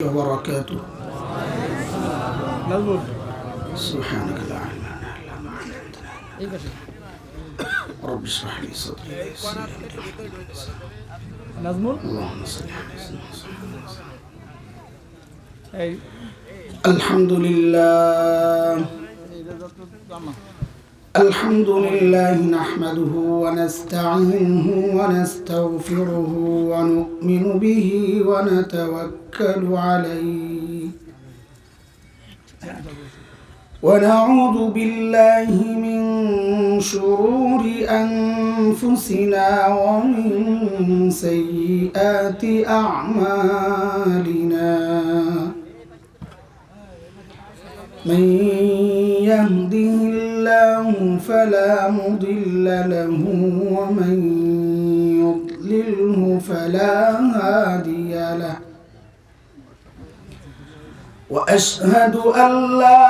وبركاته. سبحانك لا علم لنا إلا ما علمتنا رب اشرح لي صدري ويسر لي أمري اللهم صل على سيدنا محمد. الحمد لله نحمده ونستعينه ونستغفره ونؤمن به ونتوكل عليه ونعوذ بالله من شرور أنفسنا ومن سيئات أعمالنا. من يهده الله فلا مضل له ومن يضلله فلا هادي له. وأشهد أن لا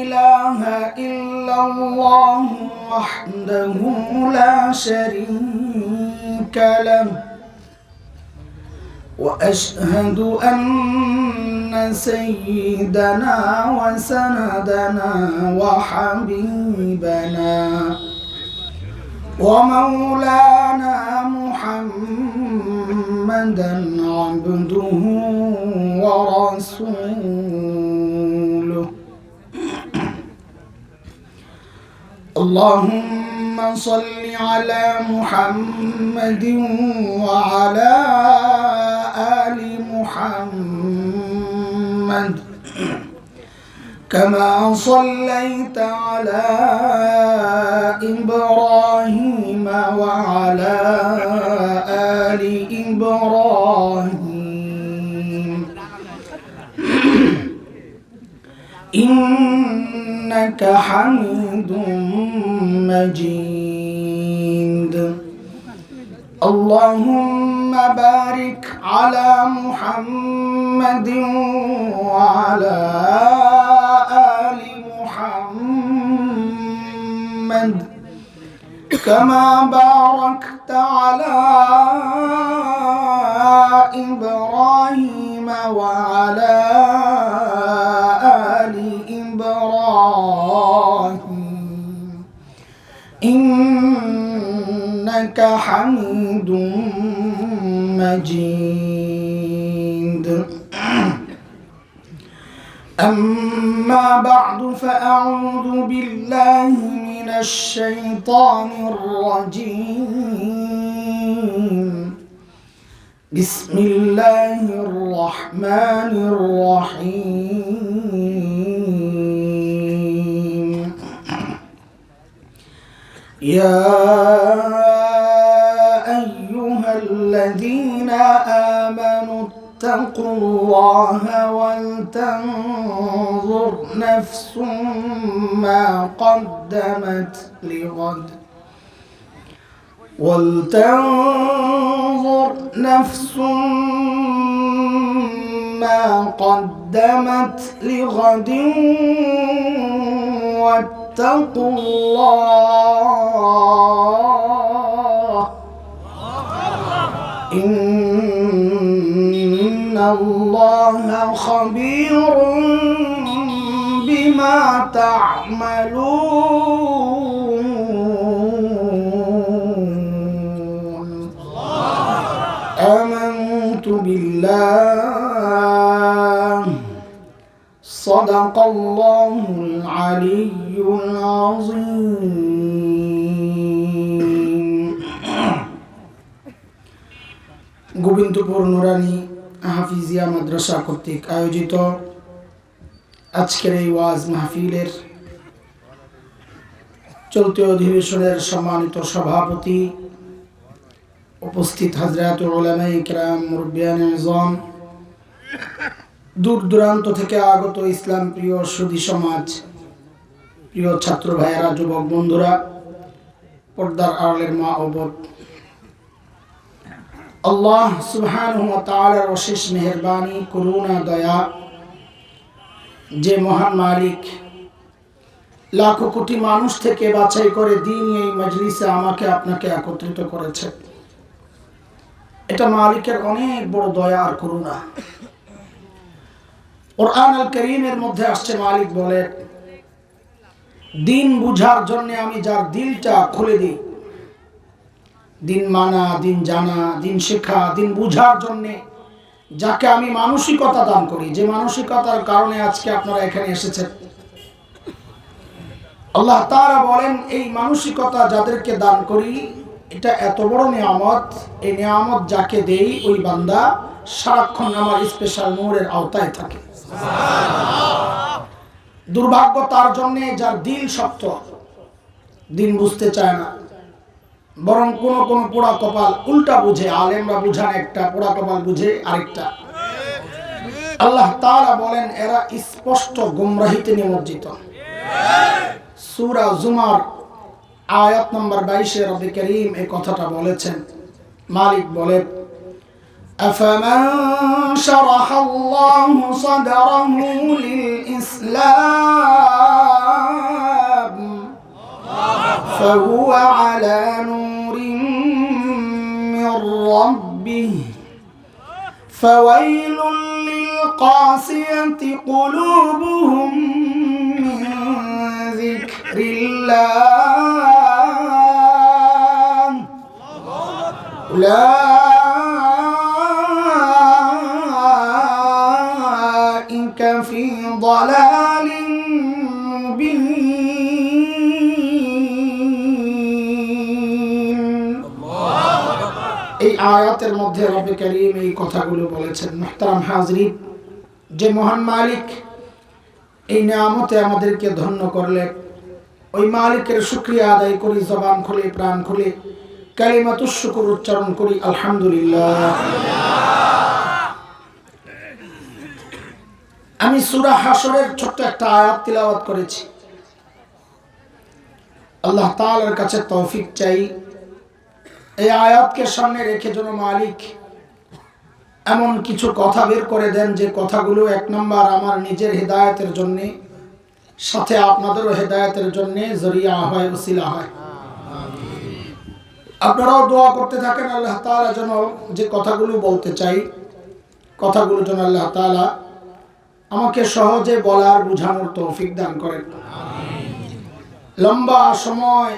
إله إلا الله وحده لا شريك له. وأشهد أن سيدنا وسندنا وحبيبنا ومولانا محمدا عبده ورسوله. اللهم صل على محمد وعلى آل محمد كما صليت على إبراهيم وعلى آل إبراهيم إنك حميد مجيد. اللهم بارك على محمد وعلى آل محمد كما باركت على إبراهيم وعلى آل إبراهيم إنك حميد مجيد. أما بعد فأعوذ بالله من الشيطان الرجيم. بسم الله الرحمن الرحيم. يا أيها الذين آمنوا اتقوا الله ولتنظر نفس ما قدمت لغد ولتنظر نفس ما قدمت لغد واتقوا الله إن الله خبير بما تعملون. آمنت بالله صدق الله العلي العظيم. গোবিন্দপুর নুরানি হাফিজিয়া মাদ্রাসা কর্তৃক আয়োজিত আজকের এই ওয়াজ মাহফিলের চলতি অধিবেশনের সম্মানিত সভাপতি, উপস্থিত হযরত উলামায়ে কিরাম, মুরব্বিয়ানে আযম, দূর দূরান্ত থেকে আগত ইসলাম প্রিয় সুধী সমাজ, প্রিয় ছাত্র ভাইয়েরা, যুবক বন্ধুরা, পর্দার আড়ালের মা ও বোন, আল্লাহ সুবহানাহু ওয়া তাআলার অশেষ মেহেরবানি, করুণা, দয়া, যে মহান মালিক লাখো কোটি মানুষ থেকে বাছাই করে দিন এই মজলিসে আমাকে আপনাকে একত্রিত করেছে, এটা মালিকের অনেক বড় দয়া আর করুণা। কুরআন আল কারীমের মধ্যে আসছে, মালিক বলে, দিন বুঝার জন্য আমি যার দিলটা খুলে দিই, দিন মানা, দিন জানা, দিন শেখা, দিন বুঝার জন্য যাকে আমি মানসিকতা দান করি, যে মানসিকতার কারণে আজকে আপনারা এখানে এসেছেন, আল্লাহ তাআলা বলেন এই মানসিকতা যাদেরকে দান করি এটা এত বড় নিয়ামত, এই নিয়ামত যাকে দেই ওই বান্দা সারাক্ষণ আমার স্পেশাল নূরের আওতায় থাকে। দুর্ভাগ্য তার জন্য যার দিল শক্ত, দিন বুঝতে চায় না, বরং কোন কোন পোড়া কপাল উল্টা বুঝে। আলেমরা বুঝান একটা, পোড়া কপাল বুঝে আরেকটা। আল্লাহ তাআলা বলেন এরা স্পষ্ট গুমরাহিতে নিমজ্জিত। সূরা জুমার আয়াত নম্বর 22 রব্বুল কারীম এই কথাটা বলেছেন। মালিক বলেন, আফামান শারাহাল্লাহু সাদরাহু লিল ইসলাম ফাহুয়া আলা নূরিন মির রাব্বিহি ফাওয়াইলুল লিল কাসিয়াতি কুলুবুহুম মিন যিকরিল্লাহ উলাইকা ফি দালালিন মুবিন। এই আয়াতের মধ্যে রব্বুল কারীম এই কথাগুলো বলেছেন। মুহতারাম হাজরিন, যে মহান মালিক এই নিয়ামতে আমাদেরকে ধন্য করলেন, ওই মালিকের শুকরিয়া আদায় করি, জবান খুলে প্রাণ খুলে কালিমাতুশ শুকর উচ্চারণ করি, আলহামদুলিল্লাহ। আমি সূরা হাশরের ছোট্ট একটা আয়াত তিলাওয়াত করেছি। আল্লাহ তাআলার কাছে তৌফিক চাই এই আয়াতকে সামনে রেখে যেন মালিক এমন কিছু কথা বের করে দেন যে কথাগুলো এক নম্বর আমার নিজের হেদায়েতের জন্য, সাথে আপনাদেরও হেদায়েতের জন্য জরিয়া হয়, ওসিলা হয়। আপনারাও দোয়া করতে থাকেন আল্লাহ তাআলা যেন যে কথাগুলো বলতে চাই, কথাগুলো যেন আল্লাহ তাআলা আমাকে সহজে বলার বুঝানোর তৌফিক দান করেন। লম্বা সময়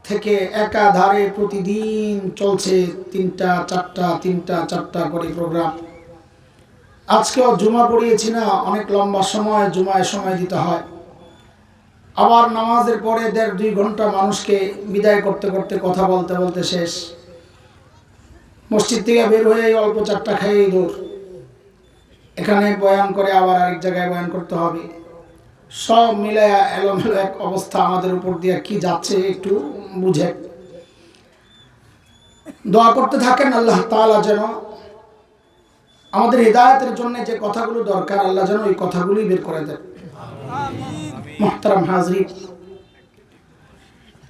থেকে একাধারে প্রতিদিন চলছে তিনটা চারটা করে প্রোগ্রাম। আজকেও জুমা পড়িয়েছি না, অনেক লম্বা সময় জুমায় সময় দিতে হয়। আবার নামাজের পরে 1.5-2 ঘন্টা মানুষকে বিদায় করতে করতে কথা বলতে বলতে শেষ। মসজিদ থেকে বের হয়ে অল্প চারটা খাইয়েই দূর, এখানে বয়ান করে আবার আরেক জায়গায় বয়ান করতে হবে। সব মিলায়া এলোমেলো এক অবস্থা, আমাদের উপর দিয়ে কি যাচ্ছে একটু বুঝে। দোয়া করতে থাকেন আল্লাহ তাআলা যেন আমাদের হিদায়াতের জন্য যে কথাগুলো দরকার আল্লাহ যেন ওই কথাগুলি বের করে দেন। মুহতারাম হাজরিন,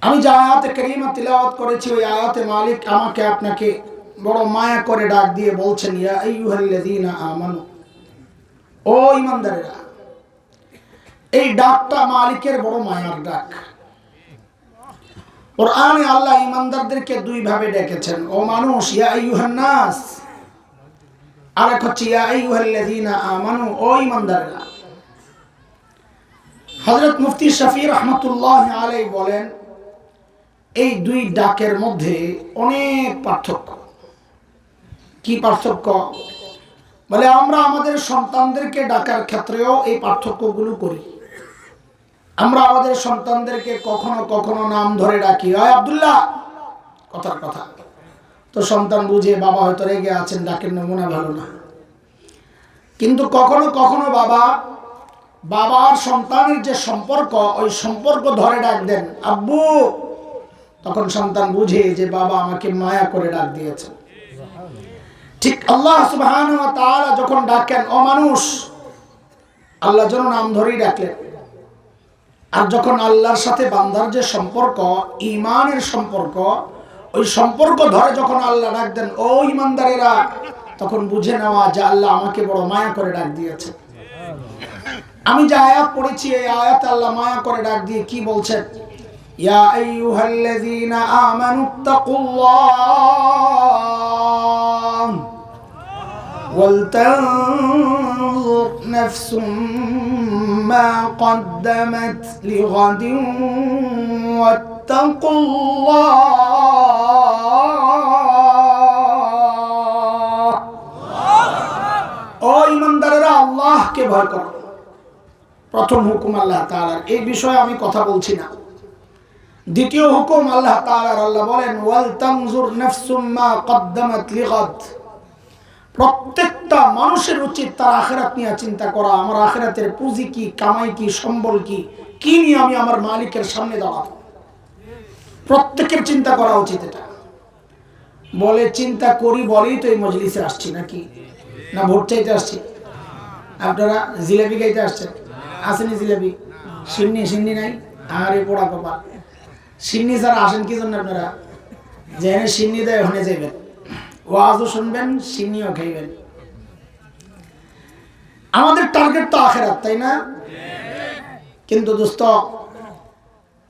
আমি যে আয়াতে কারিমা তিলাওয়াত করেছি ওই আয়াতে মালিক আমাকে আপনাকে বড় মায়া করে ডাক দিয়ে বলছেন, ইয়া আইয়ুহাল্লাযীনা আমানু, ও ঈমানদারেরা। এই ডাকটা মালিকের বড় মায়ার ডাক। কুরআনে আল্লাহ ঈমানদারদেরকে দুই ভাবে ডেকেছেন, ও মানুষ, ইয়া আইয়ুহান নাস, আর এক হচ্ছে ইয়া আইয়ুহাল্লাযীনা আমানু, ও ঈমানদারেরা। হযরত মুফতি শফি রাহমাতুল্লাহি আলাইহি বলেন এই দুই ডাকের মধ্যে অনেক পার্থক্য। কি পার্থক্য? বলে আমরা আমাদের সন্তানদেরকে ডাকার ক্ষেত্রেও এই পার্থক্যগুলো করি। আমরা আমাদের সন্তানদেরকে কখনো কখনো নাম ধরে ডাকি, ওই আব্দুল্লাহ, কথার কথা। তো সন্তান বুঝে বাবা হয়তো রেগে আছেন, ডাকের নমুনা ভালো না। কিন্তু কখনো কখনো বাবার সন্তানের যে সম্পর্ক, ওই সম্পর্ক ধরে ডাক দেন, আব্বু। তখন সন্তান বুঝে যে বাবা আমাকে মায়া করে ডাক দিয়েছে। ঠিক আল্লাহ সুবহানাহু ওয়া তাআলা যখন ডাকেন, ও মানুষ, আল্লাহ যেন নাম ধরেই ডাকলেন। আর যখন আল্লাহর সাথে বান্দার যে সম্পর্ক, ঈমানের সম্পর্ক, ওই সম্পর্ক ধরে যখন আল্লাহ ডাক দেন, ও ঈমানদারেরা, তখন বুঝে নেওয়া যে আল্লাহ আমাকে বড় মায়া করে ডাক দিয়েছে। আমি যে আয়াত পড়েছি এই আয়াতে আল্লাহ মায়া করে ডাক দিয়ে কি বলছেন? ইয়া আইয়ুহাল্লাযীনা আমানুত্তাকুল্লাহ ওয়ালতানজুর নাফসুম মা কদ্দামাত লিগাদিন ওয়াত্তাকুল্লাহ। ও ঈমানদারেরা, আল্লাহকে ভয় করো। প্রথম হুকুম আল্লাহ তাআলার, এই বিষয়ে আমি কথা বলছি না। দ্বিতীয় হুকুম আল্লাহ তাআলার, আল্লাহ বলেন ওয়াল তানজুর নাফসুম মা কদ্দামাত লিগাদ। প্রত্যেকটা মানুষের উচিত তার আখিরাত নিয়ে চিন্তা করা। আমার আখিরাতের পুঁজি কি, কামাই কি, সম্বল কি, কি নিয়ে আমি আমার মালিকের সামনে দাঁড়াবো। প্রত্যেকের চিন্তা করা উচিত। এটা বলে চিন্তা করি বলেই তো এই মজলিসে আসছি, নাকি না ভোট চাইতে আসছি? আপনারা জিলাপি খাইতে আসছেন? আসেনি জিলাপি? সিন্নি নাই? আরে পোড়া কপাল, সিন্নি ছাড়া আসেন কি জন্য? আপনারা যেখানে সিন্নি দেয় ওখানে যাইবেন, ওয়াজও শুনবেন, সিন্নিও খাইবেন। আমাদের টার্গেট তো আখিরাত, তাই না? কিন্তু দোস্ত,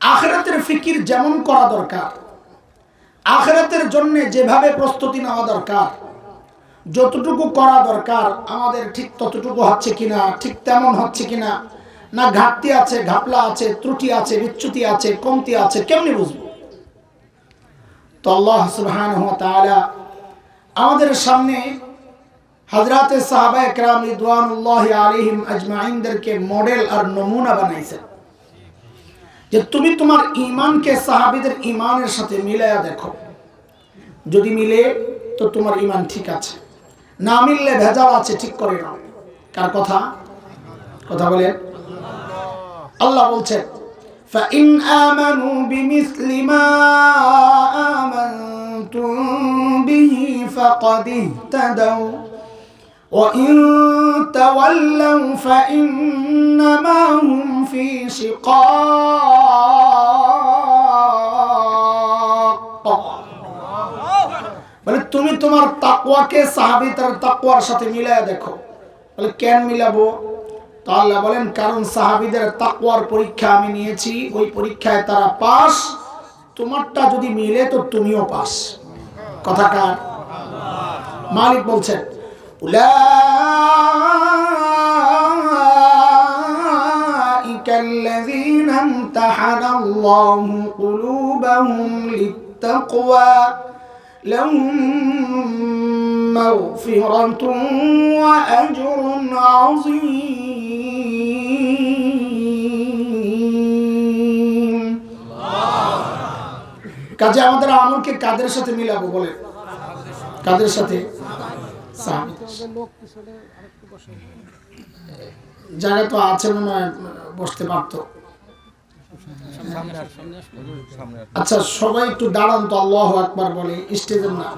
আখিরাতের ফিকির যেমন করা দরকার, আখিরাতের জন্য যেভাবে প্রস্তুতি নেওয়া দরকার, যতটুকু করা দরকার আমাদের ঠিক ততটুকু হচ্ছে কিনা, ঠিক তেমন হচ্ছে কিনা, না ঘাটতি আছে, ঘাপলা আছে, ত্রুটি আছে, বিচ্যুতি আছে, কমতি আছে, কেমনি বুঝবো? তো আল্লাহ সুবহানাহু ওয়া তাআলা আমাদের সামনে হযরতে সাহাবায়ে কেরাম রিদওয়ানুল্লাহি আলাইহিম আজমাইনদেরকে মডেল আর নমুনা বানাইছেন যে তুমি তোমার ঈমানকে সাহাবীদের ঈমানের সাথে মিলায়া দেখো। যদি মিলে তো তোমার ঈমান ঠিক আছে, না মিললে ভেজাল আছে, ঠিক করে নাও। কার কথা? কথা বলেন। আল্লাহ বলছেন فَإِنْ آمَنُوا بِمِثْلِ مَا آمَنْتُمْ بِهِ فَقَدِ اهْتَدَوْا وَإِنْ تَوَلَّوْا فَإِنَّمَا هُمْ فِي شِقَاقٍ। বলে তুমি তোমার তাকওয়াকে সাহাবীদের তাকওয়ার সাথে মিলায়া দেখো। বলে কেন মিলাবো? তো আল্লাহ বলেন কারণ সাহাবীদের তাকওয়ার পরীক্ষা আমি নিয়েছি, ওই পরীক্ষায় তারা পাস। তোমারটা যদি মিলে তো তুমিও পাস। কথা কার? মালিক বলছেন উলাইকাল্লাযীনা ইমতাহানাল্লাহু কুলুবাহুম লিত্তাকওয়া লাহুম মাগফিরাতুন ওয়া আজরুন আযীম। কাজে আমাদের আমলকে কাদের সাথে মিলাবো? বলে কাদের সাথে? জায়গা তো আছে, মনে হয় বসতে পারতো। আচ্ছা সবাই একটু দাঁড়ান তো, আল্লাহু আকবার বলে স্টেজের না।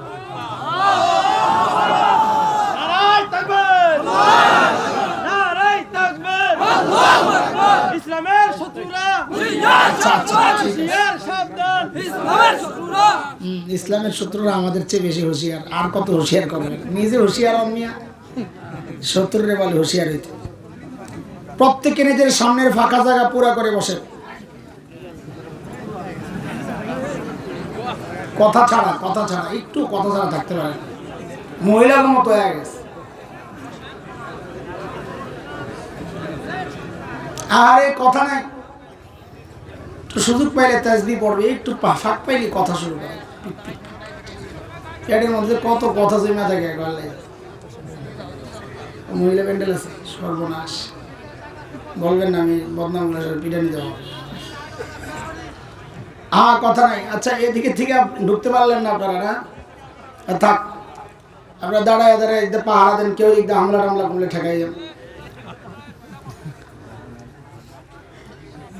ইসলামের শত্রুরা আমাদের চেয়ে বেশি হুঁশিয়ার। আর কত হুঁশিয়ার করবে? নিজে হুঁশিয়ার অমিয়া, শত্রুরে বলে হুঁশিয়ার হইতে। প্রত্যেকে নিজের সামনের ফাঁকা জায়গা পুরা করে বসে, কথা ছাড়া একটু কথা ছাড়া থাকতে পারে। মহিলার মতো হয়ে গেছে। আরে কথা নাই, সুযোগ পাইলে তাসবিহ পড়বে, একটু ফাঁক পাইলে কথা শুরু করে। এর মধ্যে কত কথা জমা থাকে। মহিলা প্যান্ডেল আছে, সর্বনাশ। বলবেন না আমি বদনাম পিটানি দেওয়া। কথা নাই। আচ্ছা এদিকে থেকে ঢুকতে পারলেন না আপনারা? না থাক, আপনারা দাঁড়ায় পাহারা দেন, কেউ একদম হামলা টামলা করলে ঠেকাই যান।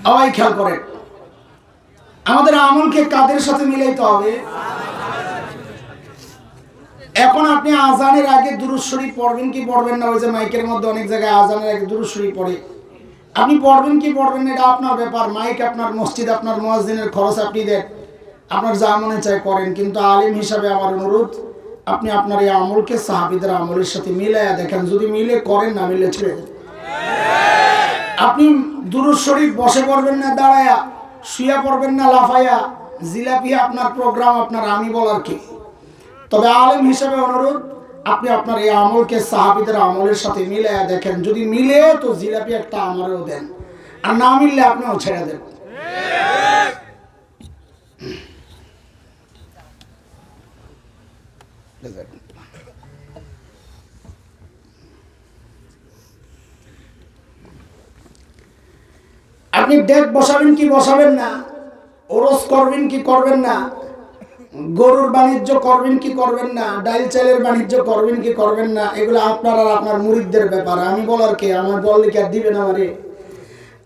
সবাই খেয়াল করেন, আমাদের আমলকে কাদের সাথে মিলাইতে হবে? এখন আপনি আজানের আগে দুরূদ শরীফ পড়বেন কি পড়বেন না? ওই যে মাইকের মধ্যে অনেক জায়গায় আজানের আগে দুরূদ শরীফ পড়ে, আপনি পড়বেন কি পড়বেন না এটা আপনার ব্যাপার। মাইক আপনার, মসজিদ আপনার, মুয়াজ্জিনের খরচ আপনি দেন, আপনার যা মনে চায় করেন। কিন্তু আলেম হিসাবে আমার অনুরোধ, আপনি আপনার এই আমলকে সাহাবীদের আমলের সাথে মিলাইয়া দেখেন। যদি মিলে করেন, না মিলে ছেড়ে দেন। আপনি দুরূদ শরীফ বসে পড়বেন না দাঁড়ায়া, শুয়া পড়বেন না লাফাইয়া। জিলাপি আপনার প্রোগ্রাম, আপনার, আমি বলার কি। তবে আলেম হিসাবে অনুরোধ, আপনি আপনার এই আমলকে সাহাবীদের আমলের সাথে মিলাইয়া দেখেন, যদি মিলে তো জিলাপি একটা আমারও দেন, আর না মিললে আপনিও ছেড়ে দেন। আপনি ডেক বসাবেন কি বসাবেন না, ওরস করবেন কি করবেন না, গরুর বাণিজ্য করবেন কি করবেন না, ডাইল চালের বাণিজ্য করবেন কি করবেন না, এগুলো আপনার আর আপনার মুরিদদের ব্যাপার। আমি বলার কে? আমার বললে কি আর দিবেন আমারে?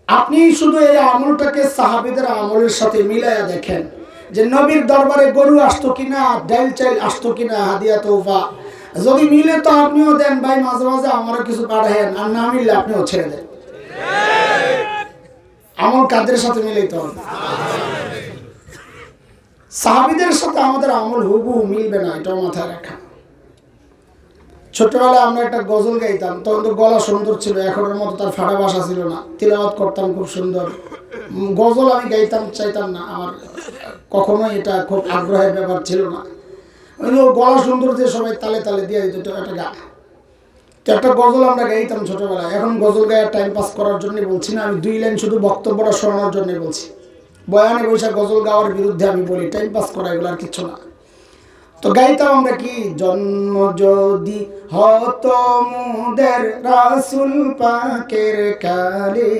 আপনি শুধু এই আমলটাকে সাহাবীদের আমলের সাথে মিলাইয়া দেখেন যে নবীর দরবারে গরু আসতো কিনা, ডাইল চাল আসতো কিনা, হাদিয়া তোফা। যদি মিলে তো আপনিও দেন ভাই, মাঝে মাঝে আমারও কিছু পাঠায়েন, আর না মিললে আপনিও ছেড়ে দেন। আমল কাদের সাথে মিলাইতে হবে? সাহাবীদের সাথে আমাদের আমল হুবহু মিলবে না, এটাও মাথায় রাখা। ছোটবেলায় আমরা একটা গজল গাইতাম, তখন তো গলা সুন্দর ছিল, এখনের মতো তার ফাটা ভাষা ছিল না, তিলাওয়াত করতাম খুব সুন্দর। গজল আমি গাইতাম চাইতাম না, আমার কখনোই এটা খুব আগ্রহের ব্যাপার ছিল না। গলা সুন্দর দিয়ে সবাই তালে তালে দিয়ে দিত একটা গা। তো একটা গজল আমরা গাইতাম ছোটবেলায়। এখন গজল গায়ে টাইম পাস করার জন্য বলছি না, আমি 2 লাইন শুধু বক্তব্যটা শোনানোর জন্য বলছি। বয়ানে বৈশাখ গজল গাওয়ার বিরুদ্ধে আমি বলি, টাইম পাস করা এগুলো আর কিচ্ছু না। তো গাইতাম আমরা কি, জন্ম যদি হতো মুদের রাসূল পাকের কালে,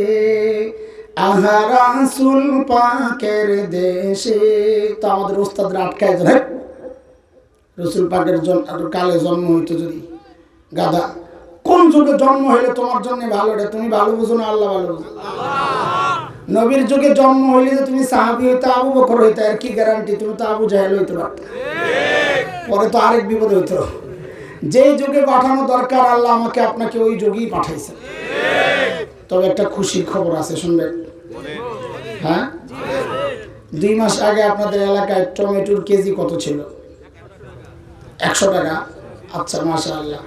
আহা রাসূল পাকের দেশে। তো আমাদের ওস্তাদরা আটকায় যায়, রাসূল পাকের কালে জন্ম হইতো যদি, গাধা কোন যুগে জন্ম হইলে তোমার জন্য ভালো, রে তুমি ভালো বুঝো না আল্লাহ ভালো বুঝো। নবীর যুগে জন্ম হইলে যে তুমি সাহাবী হইতে, আবু বকর হইতে, আর কি গ্যারান্টি তুমি তো আবু জাহেল হইতে পারতে। পরে তো আরেক বিপদ হইতো। যেই যুগে পাঠানো দরকার আল্লাহ আমাকে আপনাকে ওই যুগেই পাঠাইছে। তবে একটা খুশির খবর আছে, শুনবেন? হ্যাঁ, 2 মাস আগে আপনাদের এলাকায় টমেটোর কেজি কত ছিল? 100 টাকা। আচ্ছা, মাশাআল্লাহ।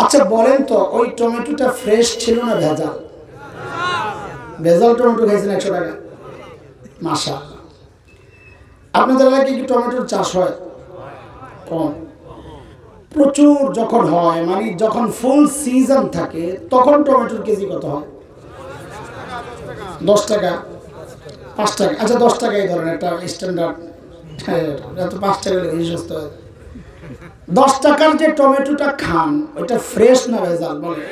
আচ্ছা বলেন তো, ওই টমেটোটা ফ্রেশ ছিল না ভেজাল? ভেজাল টমেটো খাইছেন 100 টাকা। মাশাআল্লাহ। আপনাদের এলাকায় কি টমেটোর চাষ হয়? কম। প্রচুর যখন হয়, মানে যখন ফুল সিজন থাকে, তখন টমেটোর কেজি কত হয়? 10 টাকা, 5 টাকা। আচ্ছা 10 টাকাই ধরেন, একটা স্ট্যান্ডার্ড। এত 5 টাকা হলে সস্তা হয়। 10 টাকার যে টমেটোটা খান, ওইটা ফ্রেশ না ভেজাল? বলে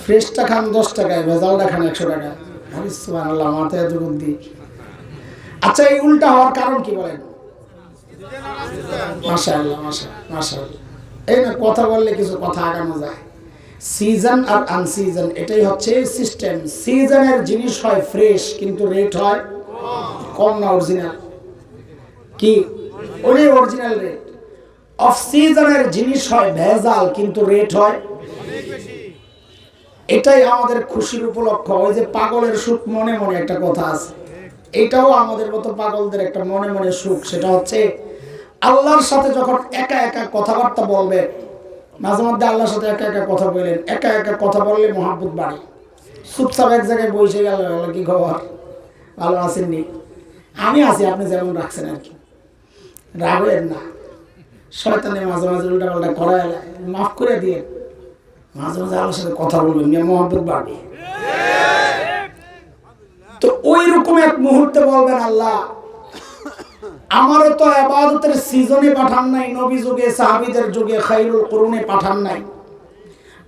ফ্রেশটা খান 10 টাকায়, ভেজালটা খান 100 টাকা। আরে সুবহানাল্লাহ, মাথায় এত বুদ্ধি। আচ্ছা, এই উল্টা হওয়ার কারণ কি বলেন? মাশাআল্লাহ, মাশাআল্লাহ। এই না, কথা বললে কিছু কথা আগানো যায়। সিজন আর আনসিজন, এটাই হচ্ছে সিস্টেম। সিজনের জিনিস হয় ফ্রেশ, কিন্তু রেট হয় কম না অরিজিনাল? কি ওই অরিজিনাল রেট। অফ সিজনের জিনিস হয় ভেজাল, কিন্তু রেট হয় বেশি। এটাই আমাদের খুশির উপলক্ষ। ওই যে পাগলের সুখ মনে মনে একটা কথা আছে, এটাও আমাদের মতো পাগলদের একটা মনে মনে সুখ। সেটা হচ্ছে আল্লাহর সাথে যখন একা একা কথাবার্তা বলবেন, মাঝে মধ্যে আল্লাহর সাথে একা একা কথা বললেন, একা একা কথা বললে মহাব্বত বাড়ে। চুপচাপ এক জায়গায় বসে গেল, কি খবর, ভালো আছেননি? আমি আছি, আপনি যেমন রাখছেন আর কি। রাগেন না, শয়তানে মাঝে মাঝে উল্টা পাল্টা করা, মাফ করে দিয়ে মাঝে মাঝে আল্লাহর সাথে কথা বলবেন, মহাব্বত বাড়বে। তো ওই রকম এক মুহূর্তে বলবেন, আল্লাহ আমারও তো ইবাদতের সিজনে পাঠান নাই, নবী যুগে, সাহাবীদের যুগে, খায়রুল কুরুনে পাঠান নাই,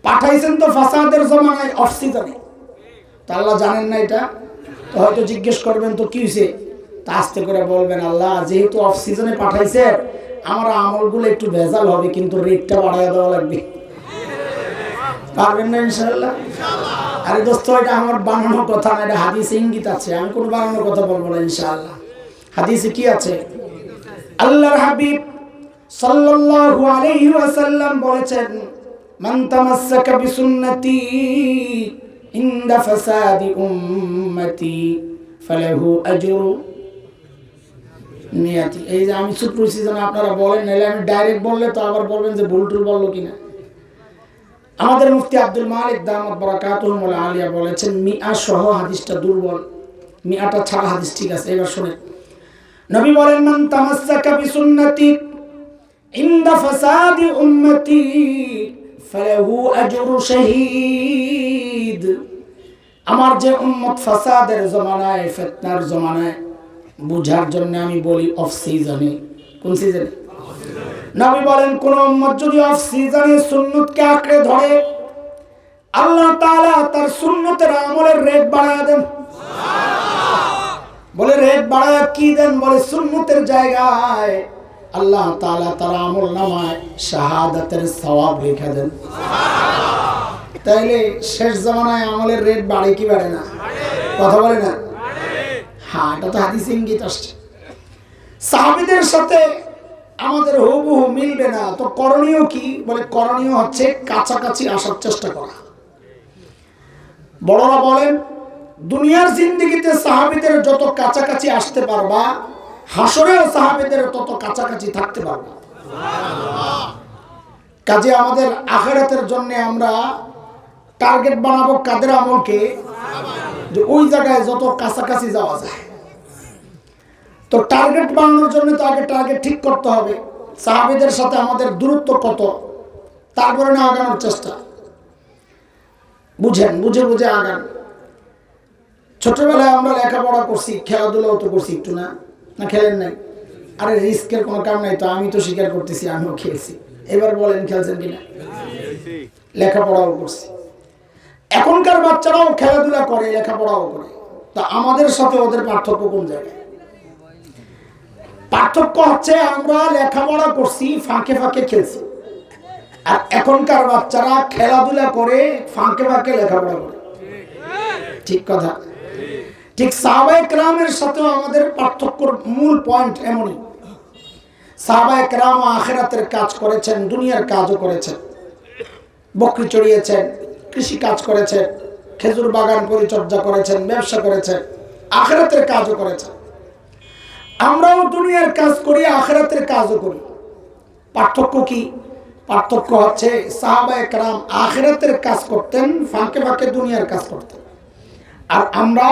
পাঠাইছেন তো ফাসাদের জমানায়, অফ সিজনে। তা আল্লাহ জানেন না এটা? তো হয়তো জিজ্ঞেস করবেন তো কি হয়েছে, তা আস্তে করে বলবেন, আল্লাহ যেহেতু অফ সিজনে পাঠাইছে, আমার আমলগুলো একটু ভেজাল হবে, কিন্তু রেটটা বাড়াইয়া দেওয়া লাগবে। পারবেন না ইনশাআল্লাহ? আরে দোস্ত, এটা আমার বানানো কথা না, এটা হাদিসে ইঙ্গিত আছে। আমি কোনো বানানো কথা বলবো না ইনশাআল্লাহ। হাদিসে কি আছে? আল্লাহর হাবিব সাল্লাল্লাহু আলাইহি ওয়াসাল্লাম বলেছেন, মান তামাসসাকা বিসুন্নতি ইনদা ফাসাদি উম্মতি ফালাহু আজরু নিয়াতি। এই যে আমি চুপ রয়েছি যেন আপনারা বলেন, নাহলে আমি ডাইরেক্ট বললে তো আবার বলবেন যে ভুল টুল বললো কিনা। আমাদের মুফতি আব্দুল মালিক দামাত বারাকাতুহুল আলিয়া বলেছেন, মিআ সহ হাদিসটা দুর্বল, মিআটা ছাড়া হাদিস ঠিক আছে। এবার শুনেন, নবী বলেন, মান তামাসসাকা বিসুন্নতি, ইনদা ফাসাদি উম্মতি ফালাহু আজরু শাহীদ। আমার যে উম্মত ফাসাদের জমানায়, ফিতনার জমানায়, বুঝার জন্য আমি বলি অফ সিজনে। কোন সিজনে? নবী বলেন কোন উম্মত যদি অফ সিজনে সুন্নতকে আঁকড়ে ধরে, আল্লাহ তাআলা তার সুন্নতের আমলের রেট বাড়ায় দেন। বলে রেট বাড়ায় কি দেন? বলে সুন্নতের জায়গায় আল্লাহ তাআলা তার আমল নামায় শাহাদাতের সওয়াব লিখে দেন। তাইলে শেষ জামানায় আমলের রেট বাড়ে কি বাড়ে না? কথা বলে না? হ্যাঁ, এটা তো হাদিসে ইঙ্গিত আসছে। সাহাবীদের সাথে আমাদের হুবহু মিলবে না, তো করণীয় কি? বলে করণীয় হচ্ছে কাছাকাছি আসার চেষ্টা করা। বড়রা বলেন দুনিয়ার জিন্দেগিতে সাহাবীদের যত কাছাকাছি আসতে পারবা, হাসরেও সাহাবীদের তত কাছাকাছি থাকতে পারবা। কাজে আমাদের আখিরাতের জন্য আমরা টার্গেট বানাবো কাদের আমলকে? যে ওই জায়গায় যত কাছাকাছি যাওয়া যায়। তো টার্গেট বানানোর জন্য তো আগে টার্গেট ঠিক করতে হবে, সাহাবীদের সাথে আমাদের দূরত্ব কত, তারপরে না আগানোর চেষ্টা। বুঝেন, বুঝে বুঝে আগান। ছোটবেলায় আমরা লেখাপড়া করছি, খেলাধুলাও তো করছি একটু, না না খেলেন নাই? আরে রিস্কের কোনো কাম নাই তো, আমি তো স্বীকার করতেছি আমিও খেলছি। এবার বলেন খেলছেন কিনা? লেখাপড়াও করছি। এখনকার বাচ্চারাও খেলাধুলা করে, লেখাপড়াও করে। তা আমাদের সাথে ওদের পার্থক্য কোন জায়গায়? পার্থক্য হচ্ছে আমরা লেখাপড়া করছি, ফাঁকে ফাঁকে খেলছি, আর এখনকার বাচ্চারা খেলাধুলা করে ফাঁকে ফাঁকে লেখাপড়া করে। ঠিক কথা। ঠিক সাহাবায়ে কেরামের সাথেও আমাদের পার্থক্যর মূল পয়েন্ট এমনই। সাহাবায়ে কেরাম আখিরাতের কাজ করেছেন, দুনিয়ার কাজও করেছেন। বকরি চড়িয়েছেন, কৃষি কাজ করেছেন, খেজুর বাগান পরিচর্যা করেছেন, ব্যবসা করেছেন, আখিরাতের কাজও করেছেন। আমরাও দুনিয়ার কাজ করি, আখিরাতের কাজও করি। পার্থক্য কি? পার্থক্য হচ্ছে সাহাবায়ে কেরাম আখিরাতের কাজ করতেন, ফাঁকে ফাঁকে দুনিয়ার কাজ করতেন, আর আমরা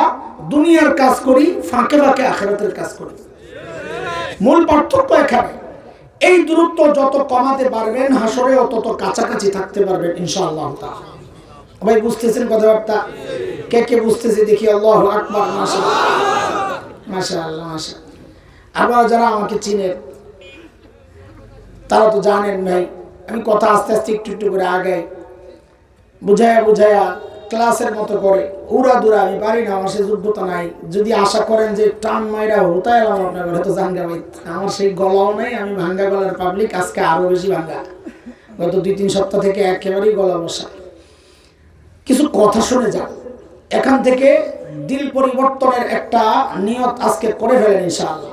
দুনিয়ার কাজ করি, ফাঁকে ফাঁকে আখিরাতের কাজ করি। মূল পার্থক্য এখানে। এই দূরত্ব যত কমাতে পারবেন, হাসরেও তত কাছাকাছি থাকতে পারবেন ইনশাআল্লাহ তাআলা। ভাই বুঝতেছেন কথাবার্তা? কে কে বুঝতেছে দেখি? আল্লাহু আকবার, মাশাআল্লাহ মাশাআল্লাহ মাশাআল্লাহ। আবার যারা আমাকে চিনেন তারা তো জানেন ভাই আমি কথা আস্তে আস্তে একটু একটু করে আগাই, বুঝায়া বুঝায়া ক্লাসের মতো করে। উড়া দুরা আমি পারি না, আমার সে যোগ্যতা নাই। যদি আশা করেন যে টান মাইরা হতায় এলাম আপনার ঘরে, তো জানগা ভাই আমার সেই গলাও নেই। আমি ভাঙ্গা গলার পাবলিক, আজকে আরো বেশি ভাঙ্গা। গত 2-3 সপ্তাহ থেকে একেবারেই গলা বসা। কিছু কথা শুনে যান, এখান থেকে দিল পরিবর্তনের একটা নিয়ত আজকে করে ফেলেন ইনশাআল্লাহ,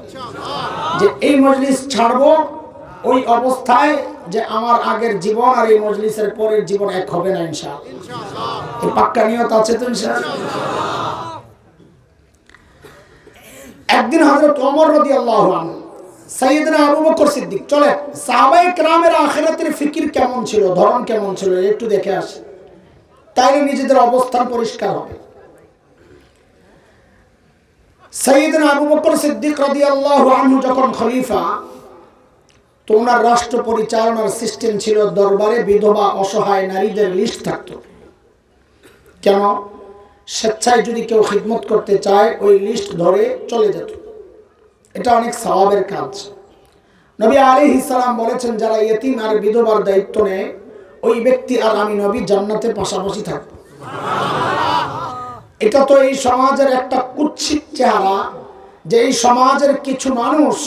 যে এই মজলিস ছাড়বো ওই অবস্থায় যে আমার আগের জীবন আর এই মজলিসের পরের জীবন এক হবে না ইনশাআল্লাহ। এই পাক্কা নিয়ত আছে তো ইনশাআল্লাহ। একদিন হযরত ওমর রাদিয়াল্লাহু আনহু, সাইয়েদনা আবু বকর সিদ্দিক, চলে সাহাবায়ে কেরামের আখিরাতের ফিকির কেমন ছিল, ধরন কেমন ছিল একটু দেখে আসে, তাইলে নিজেদের অবস্থান পরিষ্কার হবে। সাইয়েদনা আবু বকর সিদ্দিক রাদিয়াল্লাহু আনহু যখন খলিফা, তো ওনার রাষ্ট্র পরিচালনার সিস্টেম ছিল দরবারে বিধবা অসহায় নারীদের লিস্ট থাকতো। কেন? স্বেচ্ছায় যদি কেউ খিদমত করতে চায় ওই লিস্ট ধরে চলে যেত। এটা অনেক সওয়াবের কাজ। নবী আলাইহিস সালাম বলেছেন যারা ইয়েতিম আর বিধবার দায়িত্ব নেয় ওই ব্যক্তি আর আমি নবী জান্নাতে পাশাপাশি থাকব। এটা তো এই সমাজের একটা কুৎসিত চেহারা, যে এই সমাজের কিছু মানুষ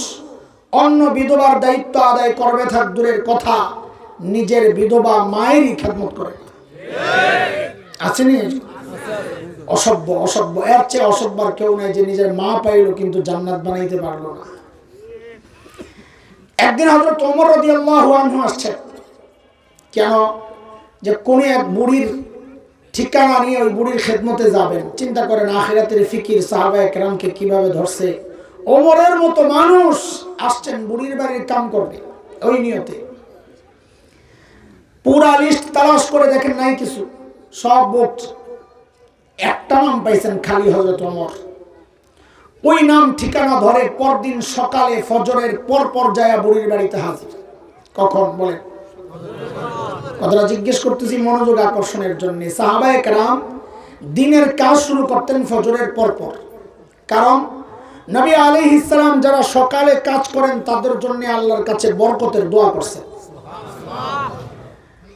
অন্য বিধবার দায়িত্ব আদায় করবে থাক দূরের কথা, নিজের বিধবা মায়েরই খেদমত করে। আসেনি? অসভ্য অসভ্য, এর চেয়ে অসভ্য আর কেউ নাই যে নিজের মা পাইলো কিন্তু জান্নাত বানাইতে পারলো না। একদিন হযরত ওমর রাদিয়াল্লাহু আনহু আসছেন। কেন? যে কোন এক বুড়ির ঠিকানা নিয়ে ওই বুড়ির খেদমতে যাবেন। চিন্তা করেন আখিরাতের ফিকির সাহাবায়ে কেরামকে কিভাবে ধরছে। ওমরের মতো মানুষ আসছেন বুড়ির বাড়ির কাম করবে ওই নিয়তে। পুরা লিস্ট তালাশ করে দেখেন নাই কিছু, সব বুকড। একটা নাম পাইছেন খালি, হযরত ওমর। ওই নাম ঠিকানা ধরে পরদিন সকালে ফজরের পর পর যায় বুড়ির বাড়িতে হাজির। কখন বলেন? কথাটা জিজ্ঞেস করতেছি মনোযোগ আকর্ষণের জন্য। সাহাবায়ে কেরাম দিনের কাজ শুরু করতেন ফজরের পরপর, কারণ নবী আলাইহিস সালাম যারা সকালে কাজ করেন তাদের জন্য আল্লাহর কাছে বরকতের দোয়া করছেন।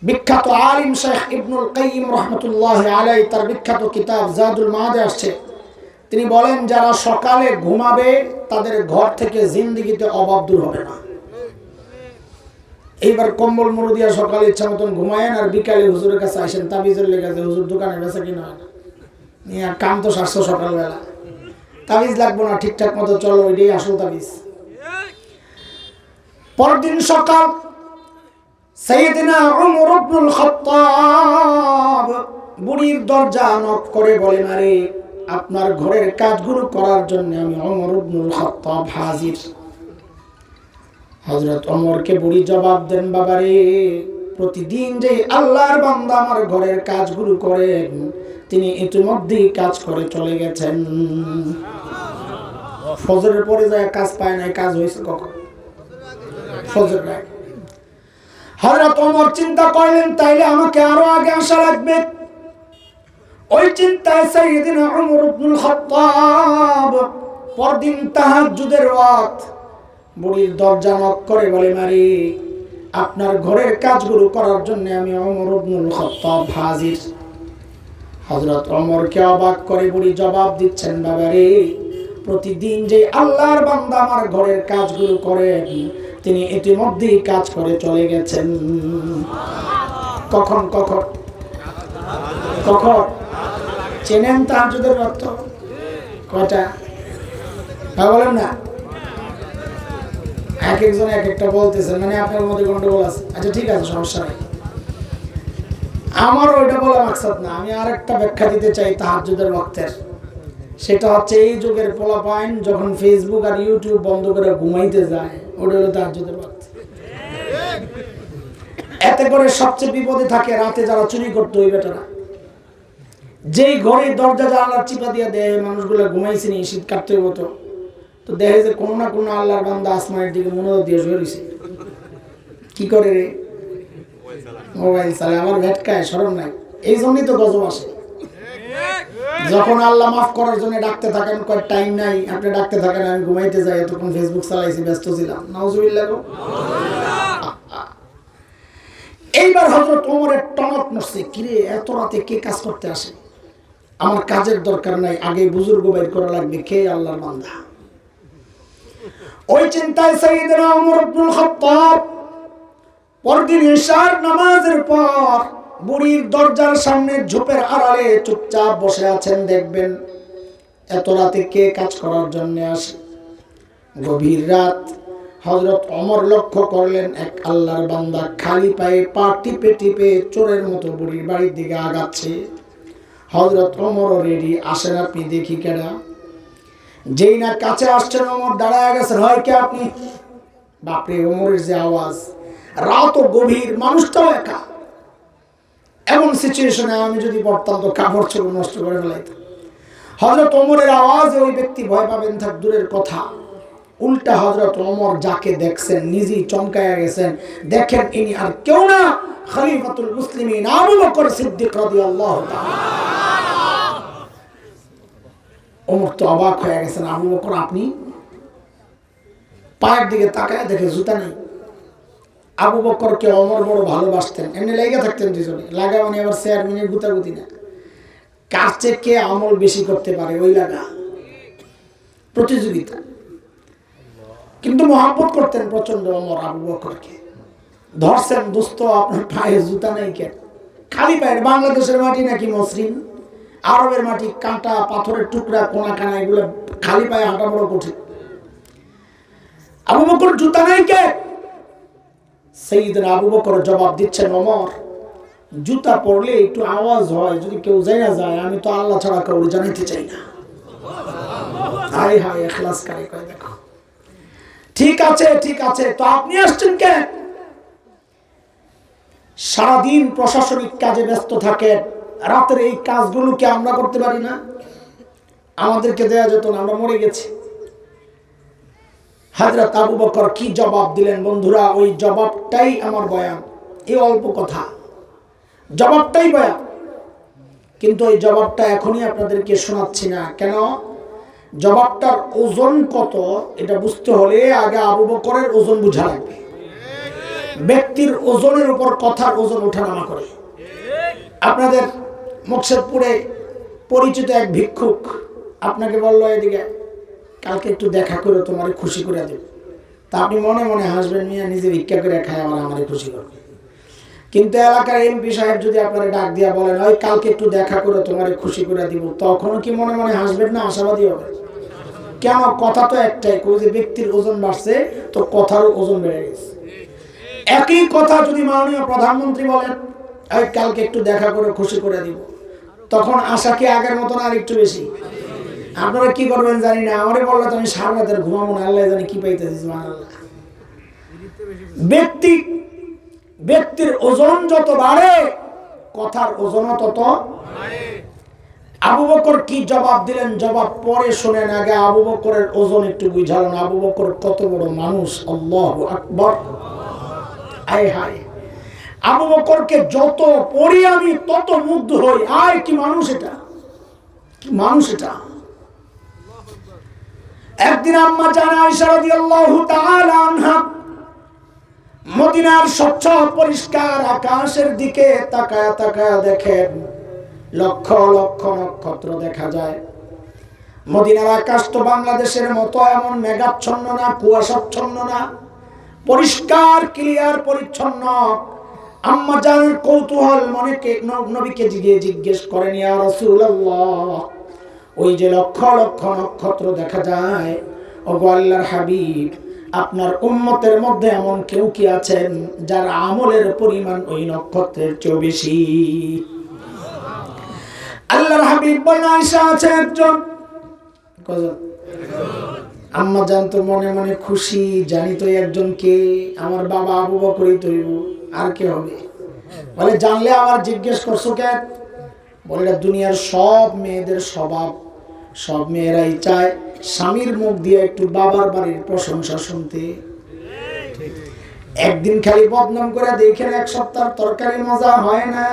বিখ্যাত আলিম শেখ ইবনুল কাইয়িম রাহমাতুল্লাহি আলাইহি তার বিখ্যাত কিতাব জাদুল মাআদে আসছে, তিনি বলেন যারা সকালে ঘুমাবে তাদের ঘর থেকে জিন্দেগিতে অভাব দূর হবে না। এইবার কম্বল মুড়ি দিয়া সকালে ইচ্ছা মতন ঘুমায়েন আর বিকালে হুজুরের কাছে আসেন তাবিজের লেগে যে হুজুর দোকানে বেচা কিনা হয় না, নিয়ে কাম তো সারছো সকালবেলা, তাবিজ লাগবো না, ঠিকঠাক মতো চলো, ওইটাই আসল তাবিজ। পরদিন সকাল সাইয়েদনা উমর ইবনুল খাত্তাব বুড়ির দরজা নক করে বলেন, আরে আপনার ঘরের কাজগুলো করার জন্য আমি উমর ইবনুল খাত্তাব হাজির। হযরত ওমরকে বুড়ি জবাব দেন, বাবারে প্রতিদিন যে আল্লাহর বান্দা আমার ঘরের কাজগুলো করেন তিনি ইতিমধ্যেই কাজ করে চলে গেছেন। ফজরের পরে যায় কাজ পায় নাই, কাজ হয়েছে কখন? ফজর রাত। হযরত ওমর চিন্তা করলেন তাইলে আমাকে আরো আগে আসা লাগবে। ওই চিন্তায় সাইয়েদনা উমর ইবনুল খাত্তাব পরদিন তাহাজ্জুদের ওয়াক্ত বুড়ির দরজা নক করে বলে, মারি আপনার ঘরের কাজগুলো করার জন্য আমি ওমর ইবনুল খাত্তাব হাজির। হযরত ওমরকে অবাক করে বুড়ি জবাব দিচ্ছেন, বাবারে প্রতিদিন যে আল্লাহর বান্দা আমার ঘরের কাজগুলো করেন তিনি ইতিমধ্যেই কাজ করে চলে গেছেন। কখন কখন কখন চেনেন তাহাজ্জুদের ওয়াক্ত কয়টা? বলেন না, এক একজন এক একটা বলতেছেন, মানে আপনার মধ্যে গন্ডগোল আছে। আচ্ছা ঠিক আছে, সমস্যা নেই, আমার ওইটা বলা মাকসাদ না। আমি আরেকটা ব্যাখ্যা দিতে চাই তাহাজ্জুদের ওয়াক্তের। সেটা হচ্ছে এই যুগের পোলাপাইন যখন ফেসবুক আর ইউটিউব বন্ধ করে ঘুমাইতে যায়, ওটা হলো তাহাজ্জুদের ওয়াক্ত। এতে করে সবচেয়ে বিপদে থাকে রাতে যারা চুরি করতে ওই বেটারা। যেই ঘরে দরজা জানালা চিপা দিয়ে দেয় মানুষগুলো ঘুমাইছে নি, শীত কাটতে হতো, তো দেখে যে কোনো না কোনো আল্লাহর বান্দা আসমানের দিকে মনোযোগ দিয়ে শুয়ে রয়েছে। কি করে রে? মোবাইল চালায়। আমার ভেটকায় শরম নাই, এই জন্যই তো গজব আসে। যখন আল্লাহ মাফ করার জন্য ডাকতে থাকেন, কয় টাইম নাই, আপনি ডাকতে থাকেন আমি ঘুমাইতে যাই, তখন ফেসবুক চালাইছি, ব্যস্ত ছিলাম। নাউজুবিল্লাহ। এইবার হযরত ওমরের টনক নড়ছে, কিরে এত রাতে কে কাজ করতে আসে? আমার কাজের দরকার নাই, আগে বুজুর্গ বের করা লাগবে, কে আল্লাহর বান্দা। ওই চিন্তায় সাইয়েদনা ওমর ইবনুল খাত্তাব পরদিন ইশার নামাজের পর বুড়ির দরজার সামনে ঝোপের আড়ালে চুপচাপ বসে আছেন। দেখবেন এত রাতে কে কাজ করার জন্য আসে। গভীর রাত। হযরত ওমর লক্ষ্য করলেন এক আল্লাহর বান্দা খালি পায়ে পা টিপে টিপে চোরের মতো বুড়ির বাড়ির দিকে আগাচ্ছে। হযরত ওমরও রেডি, আসেন আপনি দেখি কেডা। যেই না কাছে আসছেন ওমর দাঁড়ায় গেছেন, হয় কে আপনি? বাপরে, ওমরের যে আওয়াজ! রাত ও গভীর, মানুষটাও একা। এমন সিচুয়েশনে আমি যদি পড়তাম তো কাপড় চোপড় নষ্ট করে ফেলাইতাম। হযরত ওমরের আওয়াজে ওই ব্যক্তি ভয় পাবেন থাক দূরের কথা, উল্টা হযরত ওমর যাকে দেখছেন নিজেই চমকায়া গেছেন। দেখেন ইনি আর কেউ না, খলিফাতুল মুসলিমিন আবু বকর সিদ্দিক রাদিয়াল্লাহু তাআলা। ওমর তো অবাক হয়ে গেছেন, আবু বকর আপনি? পায়ের দিকে তাকায় দেখে জুতা নেই। আবু বকরকে ওমর বড় ভালোবাসতেন, এমনি লেগে থাকতেন দুজনে। লাগা মানে আবার চেয়ারম্যানের গুতাগুতি না, কার চেয়ে কে আমল বেশি করতে পারে ওই লাগা, প্রতিযোগিতা। কিন্তু মহব্বত করতেন প্রচন্ড ওমর আবু বকরকে। ধরছেন, দোস্ত আপনার পায়ে জুতা নেই কেন? খালি পায়ের। বাংলাদেশের মাটি নাকি মসৃণ, আরবের মাটি কাঁটা পাথরের টুকরা কোনা কানা, এগুলো খালি পায়ে হাঁটা বড় কঠিন। আবু বকর জুতা নাই কে? সাইয়েদনা আবু বকর জবাব দিচ্ছেন, ওমর জুতা পরলে একটু আওয়াজ হয়, যদি কেউ জানা যায় আমি তো আল্লাহ ছাড়া কাউকে জানাইতে চাই না। হায় হায়, ইখলাস করে কয় দেখো। ঠিক আছে ঠিক আছে, তো আপনি আসছেন কেন? সারাদিন প্রশাসনিক কাজে ব্যস্ত থাকেন, রাতের এই কাজগুলো কি আমরা করতে পারি না? আমাদেরকে দেয়া যেত না, আমরা মরে গেছি। হযরত আবু বকর কি জবাব দিলেন বন্ধুরা, ওই জবাবটাই আমার বয়ান। এই অল্প কথা, জবাবটাই বয়ান, কিন্তু ওই জবাবটা এখনই আপনাদেরকে শোনাচ্ছি না। কেন? জবাবটার ওজন কত এটা বুঝতে হলে আগে আবু বকরের ওজন বোঝা লাগবে। ব্যক্তির ওজনের উপর কথার ওজন ওঠানামা করে। আপনাদের মুকশেদপুরে পরিচিত এক ভিক্ষুক আপনাকে বললো, এদিকে কালকে একটু দেখা করে তোমার খুশি করে দেবে। তা আপনি মনে মনে হাসবেন, মিয়া নিজে ভিক্ষা করে খায় আবার আমার খুশি করবে। কিন্তু এলাকার এমপি সাহেব যদি আপনারা ডাক দিয়া বলেন, ওই কালকে একটু দেখা করে তোমার খুশি করে দিব, তখনও কি মনে মনে হাসবেন না আশাবাদী হবে? কেন? কথা তো একটাই, কই যে ব্যক্তির ওজন বাড়ছে তো কথারও ওজন বেড়ে গেছে। একই কথা যদি মাননীয় প্রধানমন্ত্রী বলেন, ওই কালকে একটু দেখা করে খুশি করে দিব, তখন আশা কি আগের মতন আর একটু বেশি? আপনারা কি করবেন জানি না, আমারে বললে তো আমি সারা রাতের ঘুমাবো না, আল্লাহ জানি কি পাইতেছি। ব্যক্তির ওজন যত বাড়ে কথার ওজনও তত। আবু বকর কি জবাব দিলেন, জবাব পরে শোনেন, আগে আবু বকরের ওজন একটু বুঝালেন। আবু বকর কত বড় মানুষ, আল্লাহু আকবার। আয় হায়, আবু বকরকে যত পড়ি আমি তত মুগ্ধ হই। আয় কি মানুষ এটা, কি মানুষ এটা। একদিন আম্মা জান আয়েশা রাদিয়াল্লাহু তাআলা আনহা মদিনার স্বচ্ছ পরিষ্কার আকাশের দিকে তাকায়া তাকায়া দেখেন লক্ষ লক্ষ নক্ষত্র দেখা যায়। মদিনার আকাশ তো বাংলাদেশের মতো এমন মেঘাচ্ছন্ন না, কুয়াশাচ্ছন্ন না, পরিষ্কার ক্লিয়ার পরিচ্ছন্ন। আম্মা জানের কৌতূহল মনে নবীকে জিজ্ঞেস করেন, ইয়া রাসূলুল্লাহ, ওই যে লক্ষ লক্ষ নক্ষত্র দেখা যায়, ওগো আল্লাহর হাবিব, আপনার উম্মতের মধ্যে এমন কেউ কি আছেন যার আমলের পরিমাণ ওই নক্ষত্রের চেয়ে বেশি? আল্লাহর হাবিব বলেন, আয়েশা আছে একজন। কজন? আম্মা জান তো মনে মনে খুশি, জানি তো একজন কে, আমার বাবা আবু বকরই তো, আর কে হবে? বলে, জানলে আবার জিজ্ঞেস করছো কেন? বলে, দুনিয়ার সব মেয়েদের স্বভাব, সব মেয়েরাই চায় স্বামীর মুখ দিয়ে একটু বাবার বাড়ির প্রশংসা শুনতে। একদিন খালি বদনাম করে দেখেন, এক সপ্তাহ তরকারি মজা হয় না।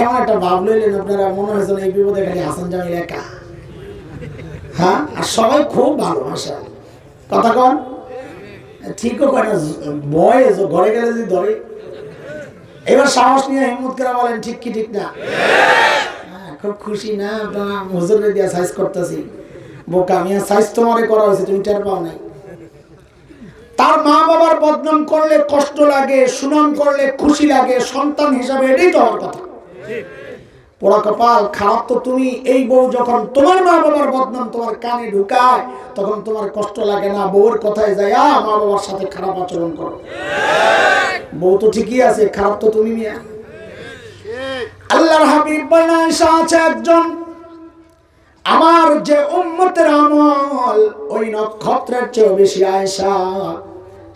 এমন একটা ভাব লইলেন আপনারা, মনে হয়েছে এই বিপদে খালি হাসান জামিল একা। হ্যাঁ, আর সবাই খুব ভালোবাসা। কথা কন ঠিকও কয় না, বয়স ঘরে গেলে যদি ধরে। এবার সাহস নিয়ে হিম্মত করে বলেন, ঠিক কি ঠিক না? খুব খুশি না? হুজুরে দিয়া সাইজ করতেছি। বোকা মিয়া, সাইজ তোমারে করা হয়েছে, তুমি টের পাও নাই। তার মা বাবার বদনাম করলে কষ্ট লাগে, সুনাম করলে খুশি লাগে, সন্তান হিসাবে এটাই তো হওয়ার কথা। পোড়া কপাল, খারাপ তো তুমি। এই বউ যখন তোমার মা বাবার বদনাম তোমার কানে ঢুকায়, তখন তোমার কষ্ট লাগে না? বউয়ের কথায় যায় মা বাবার সাথে খারাপ আচরণ করো। বউ তো ঠিকই আছে, খারাপ তো তুমি মিয়া। আল্লাহর হাবিব বলেন, আয়েশা আছে একজন, আমার যে উম্মতের আমল ওই নক্ষত্রের চেয়ে বেশি আয়েশা,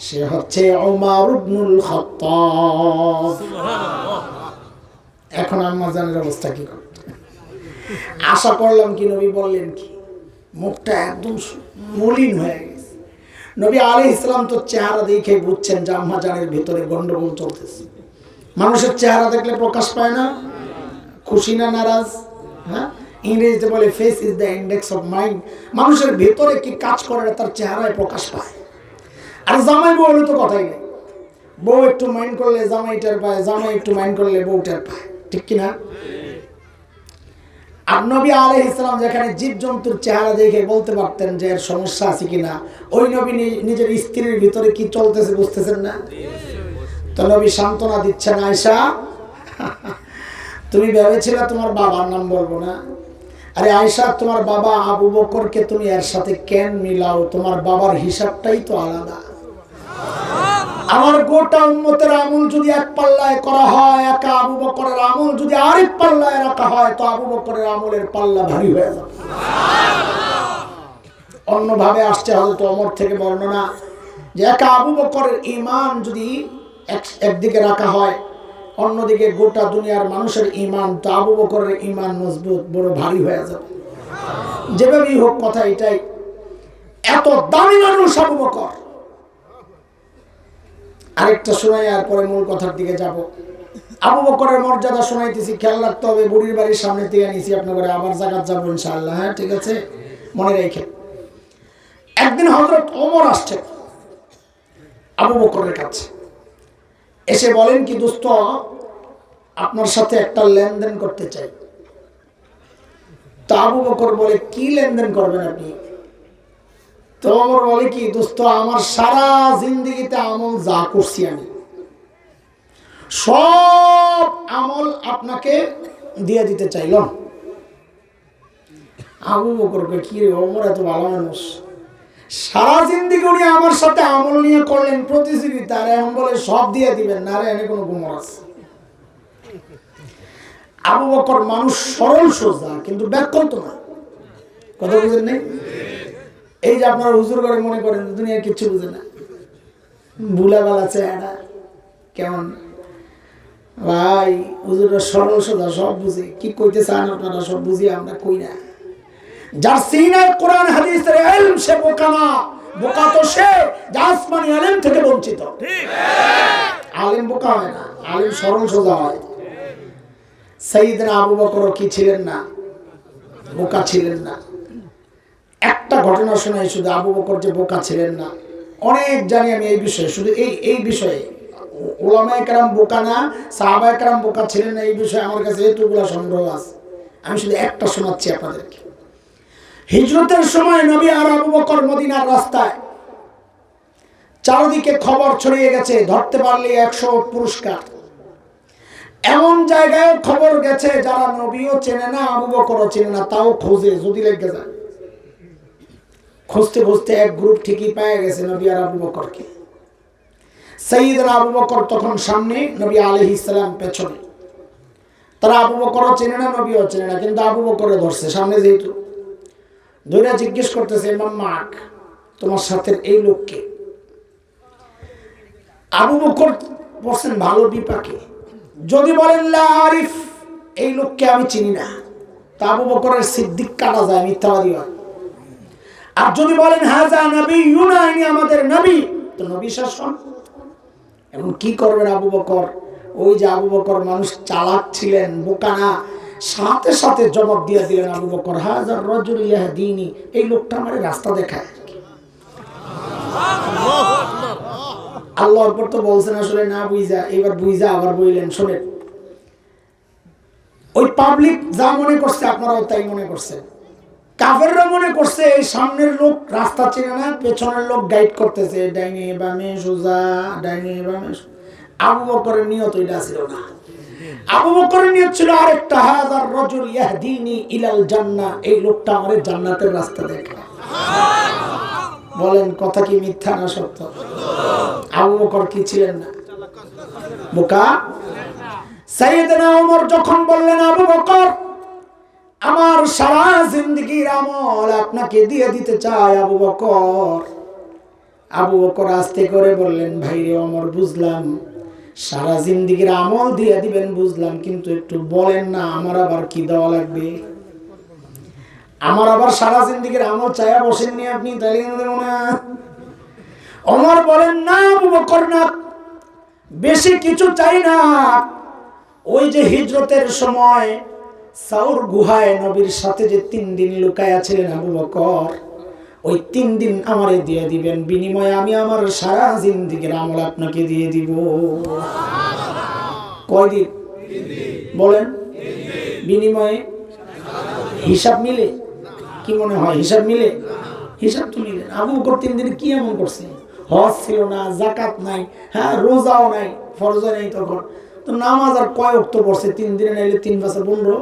সে হচ্ছে ওমর ইবনুল খাত্তাব। এখন আম্মা জানের অবস্থা কি করতে? আশা করলাম কি নবী বললেন কি, মুখটা একদম মলিন হয়ে গেছে। নবী আলাইহিস সালাম তো চেহারা দেখে বুঝছেন যে আম্মা জানের ভিতরে গন্ডগোল চলতেছে। মানুষের চেহারা দেখলে প্রকাশ পায় না খুশি না নারাজ। হ্যাঁ, ইংরেজিতে বলে face is the index of mind. মানুষের ভেতরে কি কাজ করে তার চেহারায় প্রকাশ পায়। আর জামাই বউ হলে তো কথাই নেই। বউ একটু মাইন্ড করলে জামাই টের পায়, জামাই একটু মাইন্ড করলে বউ টের পায়, ঠিক কিনা? আর নবী আলাইহিস সালাম যেখানে জীবজন্তুর চেহারা দেখে বলতে পারতেন যে এর সমস্যা আছে কিনা, ওই নবী নিজের স্ত্রীর ভিতরে কি চলতেছে বুঝতেছেন না? তো নবী সান্ত্বনা দিচ্ছেন, আয়েশা তুমি ভেবেছিলে তোমার বাবার নাম বলবো না? আরে আয়েশা, তোমার বাবা আবু বকরকে তুমি এর সাথে কেন মিলাও? তোমার বাবার হিসাবটাই তো আলাদা। আমার গোটা উম্মতের আমল যদি এক পাল্লায় করা হয়, একা আবু বকরের আমল যদি আরেক পাল্লায় রাখা হয়, তো আবু বকরের আমলের পাল্লা ভারী হয়ে যাবে। অন্যভাবে আসছে হযরত ওমর থেকে বর্ণনা যে একা আবু বকরের ঈমান যদি একদিকে রাখা হয়, অন্যদিকে গোটা দুনিয়ার মানুষের ঈমান, তো আবু বকরের ঈমান মজবুত, বড় ভারী হয়ে যাবে। যেভাবেই হোক কথা এটাই, এত দামি মানুষ আবু বকর। আরেকটা শোনাই, আর পরে মূল কথার দিকে যাব। আবু বকরের মর্যাদা শোনাইতেছি, খেয়াল রাখতে হবে। বুড়ির বাড়ির সামনে থেকে নিছি আপনাদের, আবার জাকাত যাবো ইনশাআল্লাহ। হ্যাঁ, ঠিক আছে, মনে রেখে। একদিন হযরত ওমর আসছে আবু বকরের কাছে, এসে বলেন কি দোস্ত, আপনার সাথে একটা লেনদেন করতে চাই। তো আবু বকর বলে, কি লেনদেন করবেন আপনি? তো ওমর বলে কি দোস্ত, আমার সারা জিন্দেগিতে আমল যা করছি আমি সব আমল আপনাকে দিয়ে দিতে চাইলাম। আবু বকরকে, কি রে ওমর এত ভালো মানুষ, সারা জিন্দেগি উনি আমার সাথে আমল নিয়ে করলেন প্রতিযোগিতা, আর এখন বলে সব দিয়ে দিবেন না? রে, এনে কোনো গুমর আছে? আবু বকর মানুষ সরল সোজা, কিন্তু ব্যাকল্প না। কথা বুঝেন নাই? এই যে আপনারা হুজুর করে মনে করেন দুনিয়া কিচ্ছু বুঝে না, বুলাবাল আছে এটা কেমন ভাই, হুজুররা সরল সোজা, সব বুঝে। কি কইতে চান আপনারা? সব বুঝি আমরা, কই না। যার সিনায় কোরআন হাদিসের ইলম, সে বোকা না। বোকা তো সে যে আসমানি ইলম থেকে বঞ্চিত। ঠিক, আলেম বোকা হয় না, আলেম সরল সোজা হয়। সাইয়েদনা আবু বকর কি ছিলেন না? বোকা ছিলেন না। একটা ঘটনা শোনাই শুধু, আবু বকর যে বোকা ছিলেন না অনেক জানি আমি এই বিষয়ে। শুধু এই বিষয়ে উলামায়ে কেরাম বোকা না, সাহাবায়ে কেরাম বোকা ছিলেন না, এই বিষয়ে আমার কাছে এতগুলো সংগ্রহ আছে। আমি শুধু একটা শোনাচ্ছি আপনাদেরকে। হিজরতের সময় নবী আর আবু বকর মদিনার রাস্তায়, চারদিকে খবর ছড়িয়ে গেছে, ধরতে পারলে 100 পুরস্কার। এমন জায়গায় খবর গেছে যারা নবীও চেনে না, আবু বকরও চেনে না, তাও খোঁজে, যদি লেগে যায়। খুঁজতে খুঁজতে এক গ্রুপ ঠিকই পেয়ে গেছে নবী আর আবু বকরকে। সাইয়েদনা আবু বকর তখন সামনে, নবী আলাইহিস সালাম পেছনে। তারা আবু বকরও চেনে না, নবীও চেনে না, কিন্তু আবু বকরে ধরছে সামনে। যেহেতু ধরে জিজ্ঞেস করতেছে, ইমাম মাক, তোমার সাথে এই লোককে? আবু বকর বলছেন ভালো বিপাকে। যদি বলেন লা আরিফ, এই লোককে আমি চিনি না, তা আবু বকরের সিদ্দিক কাটা যায়, মিথ্যাবাদী হয়। আর যদি বলেন হাজা নবী ইউনাইনি, আমাদের নবী, তো নবী শাসন। এখন কি করবেন আবু বকর? ওই যে আবু বকর মানুষ চালাক ছিলেন, বোকা না, সাথে সাথে জবাব দিয়ে দিলেন আবু বকর, হাজার রাজুল ইয়াহদিনি, এই লোকটা আমারে রাস্তা দেখায়। আল্লাহর পর তো বলছেন আসলে না বুঝা, এবার বুঝা আবার বললেন। শোনেন, ওই পাবলিক যা মনে করছে আপনারাও তাই মনে করছেন। কাফেররা মনে করছে এই সামনের লোক রাস্তা চেনে না, পেছনের লোক গাইড করতেছে, ডাইনে বামে সোজা, ডাইনে বামে। আবু বকরের নিয়ত এটা ছিল না। আবু বকরের নিয়ত ছিল আরেকটা, হাজার রাজুল ইয়াহদিনি ইলাল জান্নাহ, এই লোকটা আমারে জান্নাতের রাস্তা দেখায়। বলেন কথা কি মিথ্যা না সত্য? আবু বকর কি ছিলেন না? বোকা। সাইয়েদনা ওমর যখন বললেন, আবু বকর, আমার সারা জিন্দেগির আমল আপনাকে দিয়ে দিতে চাই আবু বকর। আবু বকর আস্তে করে বললেন, ভাই রে ওমর, বুঝলাম সারা জিন্দেগির আমল দিয়ে দিবেন বুঝলাম, কিন্তু একটু বলেন না আমার আবার কি দেওয়া লাগবে? আমার আবার সারা জিন্দেগির আমল চায়া বসেননি আপনি, তাহলে দেবো না। ওমর বলেন, না আবু বকর না, বেশি কিছু চাই না। ওই যে হিজরতের সময় সাউর গুহায় নবীর সাথে যে 3 দিন লুকায়া ছিলেন আবু বকর, ওই 3 দিন আমারে দিয়ে দিবেন, বিনিময়ে আমি আমার সারা জিন্দেগির আমল আপনাকে দিয়ে দিব। কয়দিন বলেন? বিনিময়ে হিসাব মিলে? কি মনে হয় হিসাব মিলে? হিসাব তো মিলে। আবু বকর 3 দিনে কি এমন করছে? হজ ছিল না, যাকাত নাই, হ্যাঁ রোজাও নাই, ফরজ নাই তখন তো, নামাজ আর কয় ওয়াক্ত পড়ছে 3 দিনে, নাইলে 3 বছর 15,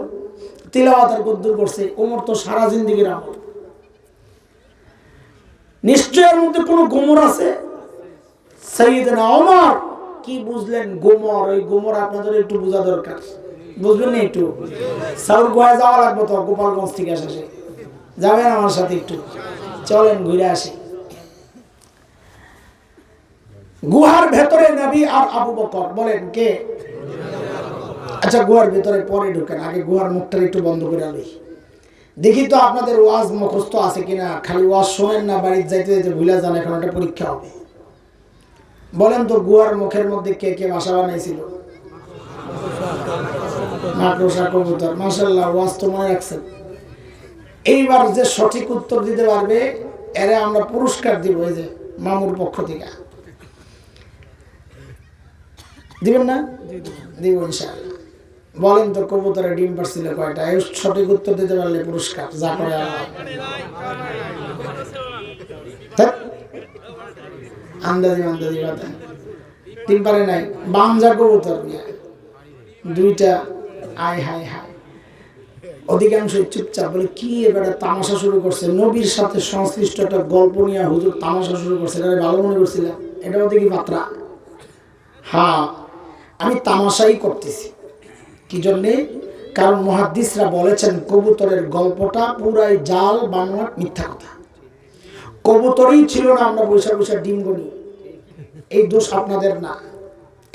তিলাওয়াত আর কদ্দুর করছে। ওমর তো সারা জিন্দেগির আমল। নিশ্চয় এর মধ্যে কোনো গোমর আছে। সাইয়েদনা ওমর কি বুঝলেন গোমর? ওই গোমর আপনাদের একটু বোঝা দরকার, বুঝবেন না? একটু সাউর গুহায় যাওয়া লাগবে তো, গোপালগঞ্জ থেকে আসে। যাবেন আমার সাথে একটু? চলেন ঘুরে আসি। গুহার ভেতরে নবী আর আবু বকর। বলেন কে? আচ্ছা, গুহার ভেতরে পরে ঢুকেন, আগে গুহার মুখটা একটু বন্ধ করে আলি। দেখি তো আপনাদের ওয়াজ মুখস্থ আছে কিনা, খালি ওয়াজ শোনেন না, বাড়িতে যাইতে যাইতে ভুলে যান, এখন একটা পরীক্ষা হবে। বলেন তো গুয়ার মুখের মধ্যে কে কে বাসা বানাইছিল? মাকড়সা, কবুতর। মাশাআল্লাহ, ওয়াজ তো মনে রাখছেন। এইবার যে সঠিক উত্তর দিতে পারবে এরা আমরা পুরস্কার দিব, এই যে মামুর পক্ষ থেকে। দিবেন না? দিব ইনশাআল্লাহ। বলেন তো কবুতরে ডিম পারছিল কয়টা? এই সঠিক উত্তর দিতে পারলে পুরস্কার, যা করে আন্দাজি আন্দাজি কথা। ডিম পারে নাই, বাঞ্জা কবুতর দুইটা। আয় হায় হায়, অধিকাংশ চুপচাপ। বলে কি এবারে তামাশা শুরু করছে, নবীর সাথে সংশ্লিষ্ট একটা গল্প নিয়ে হুজুর তামাশা শুরু করছে, এটা ভালো মনে করছিলাম। এটাও দেখি পাত্রা। হ্যাঁ, আমি তামাশাই করতেছি। কি জন্যে? কারণ মুহাদ্দিসরা বলেছেন কবুতরের গল্পটা পুরাই জাল, বানোয়াট, মিথ্যা কথা। কবুতরই ছিল না, আমরা বৈশা বৈশা ডিম গনি। এই দোষ আপনাদের না,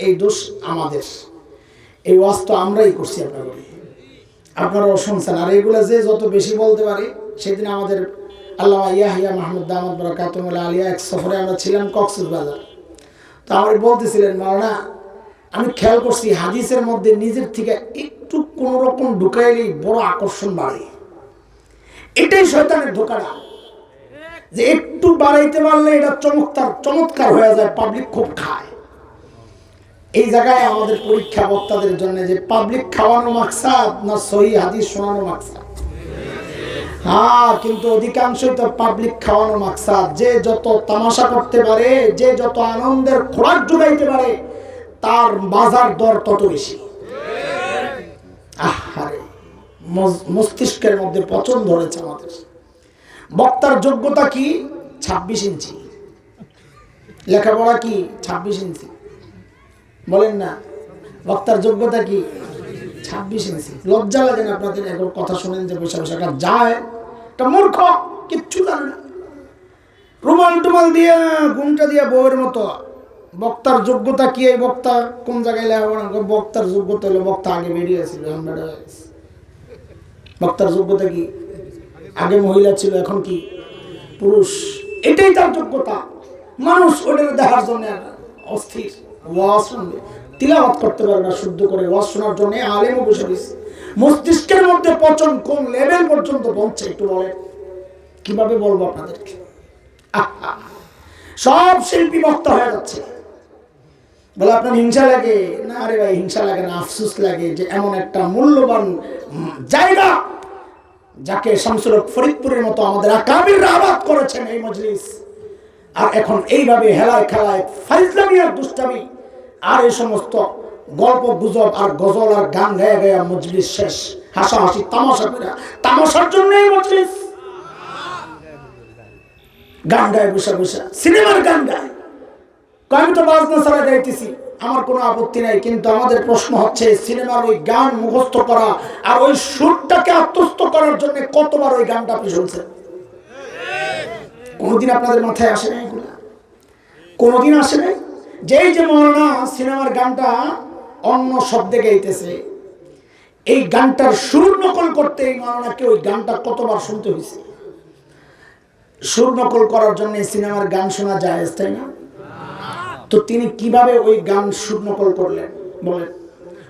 এই দোষ আমাদের। এই ওয়াজ তো আমরাই করছি, আপনারাও শুনছেন। আর এগুলা যে যত বেশি বলতে পারে, সেদিন আমাদের আল্লামা ইয়াহিয়া মাহমুদ দামাত বারাকাতুহুল আলিয়া এক সফরে আমরা ছিলাম কক্সবাজার। তো আমার বলতেছিলেন, মাওলানা আমি খেয়াল করছি হাদিসের মধ্যে নিজের থেকে একটু কোন রকম ঢুকাইলেই বড় আকর্ষণ বাড়ে। এটাই শয়তানের ধোঁকাটা, যে একটু বাড়াইতে পারলে এটা চমৎকার হয়ে যায়, পাবলিক খুব খায়। এই জায়গায় আমাদের পরীক্ষা বক্তাদের জন্য, যে পাবলিক খাওয়ানো মাকসাদ না সহি হাদিস শোনানো মাকসাদ? হ্যাঁ, কিন্তু অধিকাংশই তো পাবলিক খাওয়ানো মাকসাদ। যে যত তামাশা করতে পারে, যে যত আনন্দের খোরাক জোগাইতে পারে, তার বাজার দর তত বেশি। আহারে, মস্তিষ্কের মধ্যে পচন ধরেছে আমাদের। বক্তার যোগ্যতা কি? 26 ইঞ্চি। লেখাপড়া কি? 26 ইঞ্চি। বলেন না, বক্তার যোগ্যতা কি? 26 ইঞ্চি। লজ্জা লাগে না আপনাদের? এখন কথা শুনেন যে বসে বসে যায়, একটা মূর্খ, কিচ্ছু জানে না, রুমাল টুমাল দিয়ে ঘুমটা দিয়ে বউয়ের মতো। বক্তার যোগ্যতা কি? এই বক্তা কোন জায়গায় লেখাপড়া? বক্তার যোগ্যতা হলো বক্তা আগে বেরিয়েছিল, বক্তার যোগ্যতা কি? আগে মহিলা ছিল, এখন কি পুরুষ। এটাই তার যোগ্যতা। মানুষ ওটা দেখার জন্য অস্থির। ওয়াজ শুনবে, তিলাওয়াত করতে পারে না শুদ্ধ করে। ওয়াজ শোনার জন্য আলেমও বসে দিচ্ছে। মস্তিষ্কের মধ্যে পচন কোন লেভেল পর্যন্ত পৌঁছে একটু বলেন, কিভাবে বলবো আপনাদেরকে? সব শিল্পী বক্তা হয়ে যাচ্ছে। বলে আপনার হিংসা লাগে না? আরে ভাই, হিংসা লাগে না, আফসোস লাগে যে এমন একটা মূল্যবান জায়গা, যাকে শামসুল হক ফরিদপুরের মতো আমাদের আকাবিররা আবাদ করেছেন, এই মজলিস, আর এখন এইভাবে হেলায় খেলায় ফাইজলামি আর দুষ্টামি আর এই সমস্ত গল্প গুজব আর গজল আর গান গায়ে গায়ে মজলিস শেষ। হাসাহাসি তামাশা করে, তামাশার জন্য এই মজলিস। গান গায়ে বসে বসে, সিনেমার গান গায়। আমি তো বাজনা ছাড়া গাইতেছি, আমার কোনো আপত্তি নাই। কিন্তু আমাদের প্রশ্ন হচ্ছে, সিনেমার ওই গান মুখস্থ করা আর ওই সুরটাকে আত্মস্থ করার জন্য কতবার ওই গানটা আপনি শুনছেন? কোনোদিন আপনাদের মাথায় আসে নাই এগুলা? কোনোদিন আসে নাই? যেই যে মাওলানা সিনেমার গানটা অন্য শব্দে গাইতেছে, এই গানটার সুর নকল করতে এই মাওলানাকে ওই গানটা কতবার শুনতে হয়েছে? সুর নকল করার জন্য সিনেমার গান শোনা যায়, তাই না? তো তিনি কিভাবে ওই গান সুর নকল করলেন বলেন?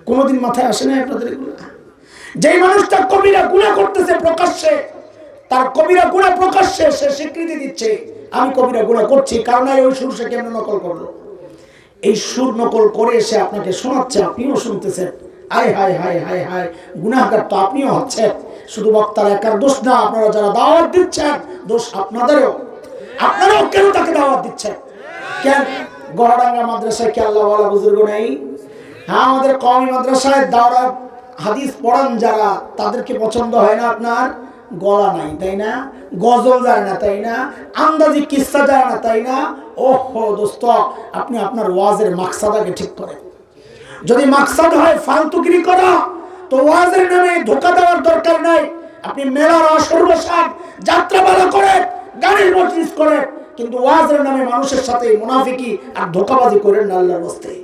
কোনোদিন মাথায় আসে না আপনাদের এগুলো? যেই মানুষটা কবিরা গুনাহ করতেছে প্রকাশ্যে, তার কবিরা গুনাহ প্রকাশ্যে সে স্বীকৃতি দিচ্ছে, আমি কবিরা গুনাহ করছি, কারণ ওই সুর সে কেমন নকল করলো? এই সুর নকল করে সে আপনাকে শোনাচ্ছে, আপনিও শুনতেছেন। হায় হায় হায় হায় হায়, গুনাহগার তো আপনিও হচ্ছেন। শুধু বক্তার একার দোষ না, আপনারা যারা দাওয়াত দিচ্ছেন দোষ আপনাদেরও। আপনারাও কেন তাকে দাওয়াত দিচ্ছেন? কেন গড়াডাঙ্গা মাদ্রাসায় কি আল্লাহ ওয়ালা বুজুর্গ নেই? হ্যাঁ, আমাদের কওমি মাদ্রাসায় দাওরা হাদিস পড়ান যারা, তাদেরকে পছন্দ হয় না আপনার? গলা নাই, তাই না? গজল যায় না, তাই না? আন্দাজি কিস্সা যায় না, তাই না? ওহো দোস্ত, আপনি আপনার ওয়াজের মাকসাদাকে ঠিক করেন। যদি মাকসাদ হয় ফালতুগিরি করা, তো ওয়াজের নামে ধোঁকা দেওয়ার দরকার নাই। আপনি মেলার আসর বসান, যাত্রাপালা করেন, গানের মজলিস করেন, কিন্তু ওয়াজের নামে মানুষের সাথে মুনাফিকি আর ধোঁকাবাজি করেন না আল্লাহর রাস্তায়।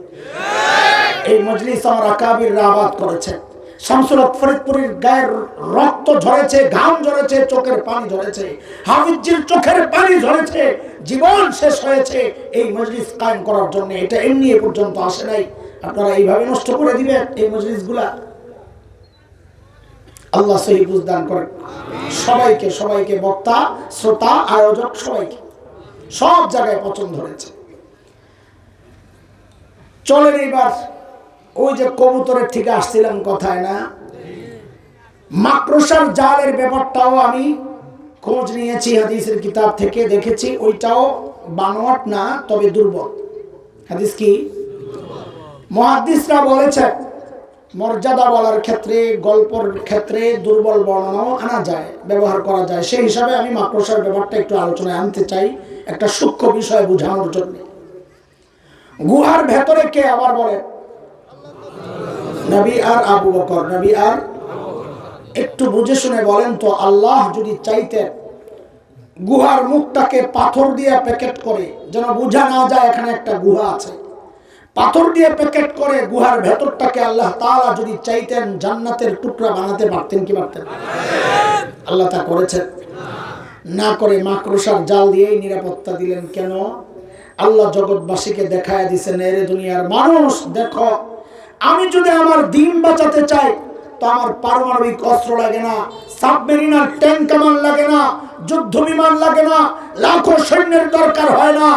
এই মজলিস আমার আকাবিররা আবাদ করেছেন। শামসুল হক ফরিদপুরের গায়ের রক্ত ঝরেছে, ঘাম ঝরেছে, চোখের পানি ঝরেছে, হাফিজজির চোখের পানি ঝরেছে, জীবন শেষ হয়েছে এই মজলিস কায়েম করার জন্য। এটা এমনি এ পর্যন্ত আসে নাই। আপনারা এইভাবে নষ্ট করে দিবেন এই মজলিসগুলা। আল্লাহ সহি বুঝদান করেন সবাইকে, সবাইকে, বক্তা, শ্রোতা, আয়োজক সবাইকে, সব জায়গায় পছন্দ হয়েছে। চলেন এবার ওই যে কবুতরের থেকে আসছিলাম কথায় না, মাকড়সার জালের ব্যাপারটাও আমি খোঁজ নিয়েছি হাদিসের কিতাব থেকে, দেখেছি ওইটাও বানোয়াট না, তবে দুর্বল। হাদিস কি? মুহাদ্দিসরা বলেছে মর্যাদা বলার ক্ষেত্রে, গল্পের ক্ষেত্রে দুর্বল বর্ণনাও আনা যায়, ব্যবহার করা যায়। সেই হিসাবে আমি মাকড়সার ব্যাপারটা একটু আলোচনায় আনতে চাই, একটা সূক্ষ্ম বিষয় বোঝানোর জন্য। গুহার ভেতরে কে আবার বলে? নবী আর আবু বকর। নবী আর, একটু বুঝে শুনে বলেন তো, আল্লাহ যদি চাইতেন গুহার মুখটাকে পাথর দিয়ে প্যাকেট করে, যেন বোঝা না যায় এখানে একটা গুহা আছে, পাথর দিয়ে প্যাকেট করে গুহার ভেতরটাকে আল্লাহ তাআলা যদি চাইতেন জান্নাতের টুকরা বানাতে পারতেন কি পারতেন? আল্লাহ তা করেছেন? না করে মাকড়সার জাল দিয়েই নিরাপত্তা দিলেন। কেন? আল্লাহ জগৎবাসীকে দেখায় দিয়েছেন, এরে দুনিয়ার মানুষ দেখো, আমি যদি আমার দিন বাঁচাতে চাই তো আমার পারমাণবিক অস্ত্র লাগে না, সাবমেরিন আর ট্যাঙ্ক কামান লাগে না, যুদ্ধ বিমান লাগে না, লাখো সৈন্যের দরকার হয় না।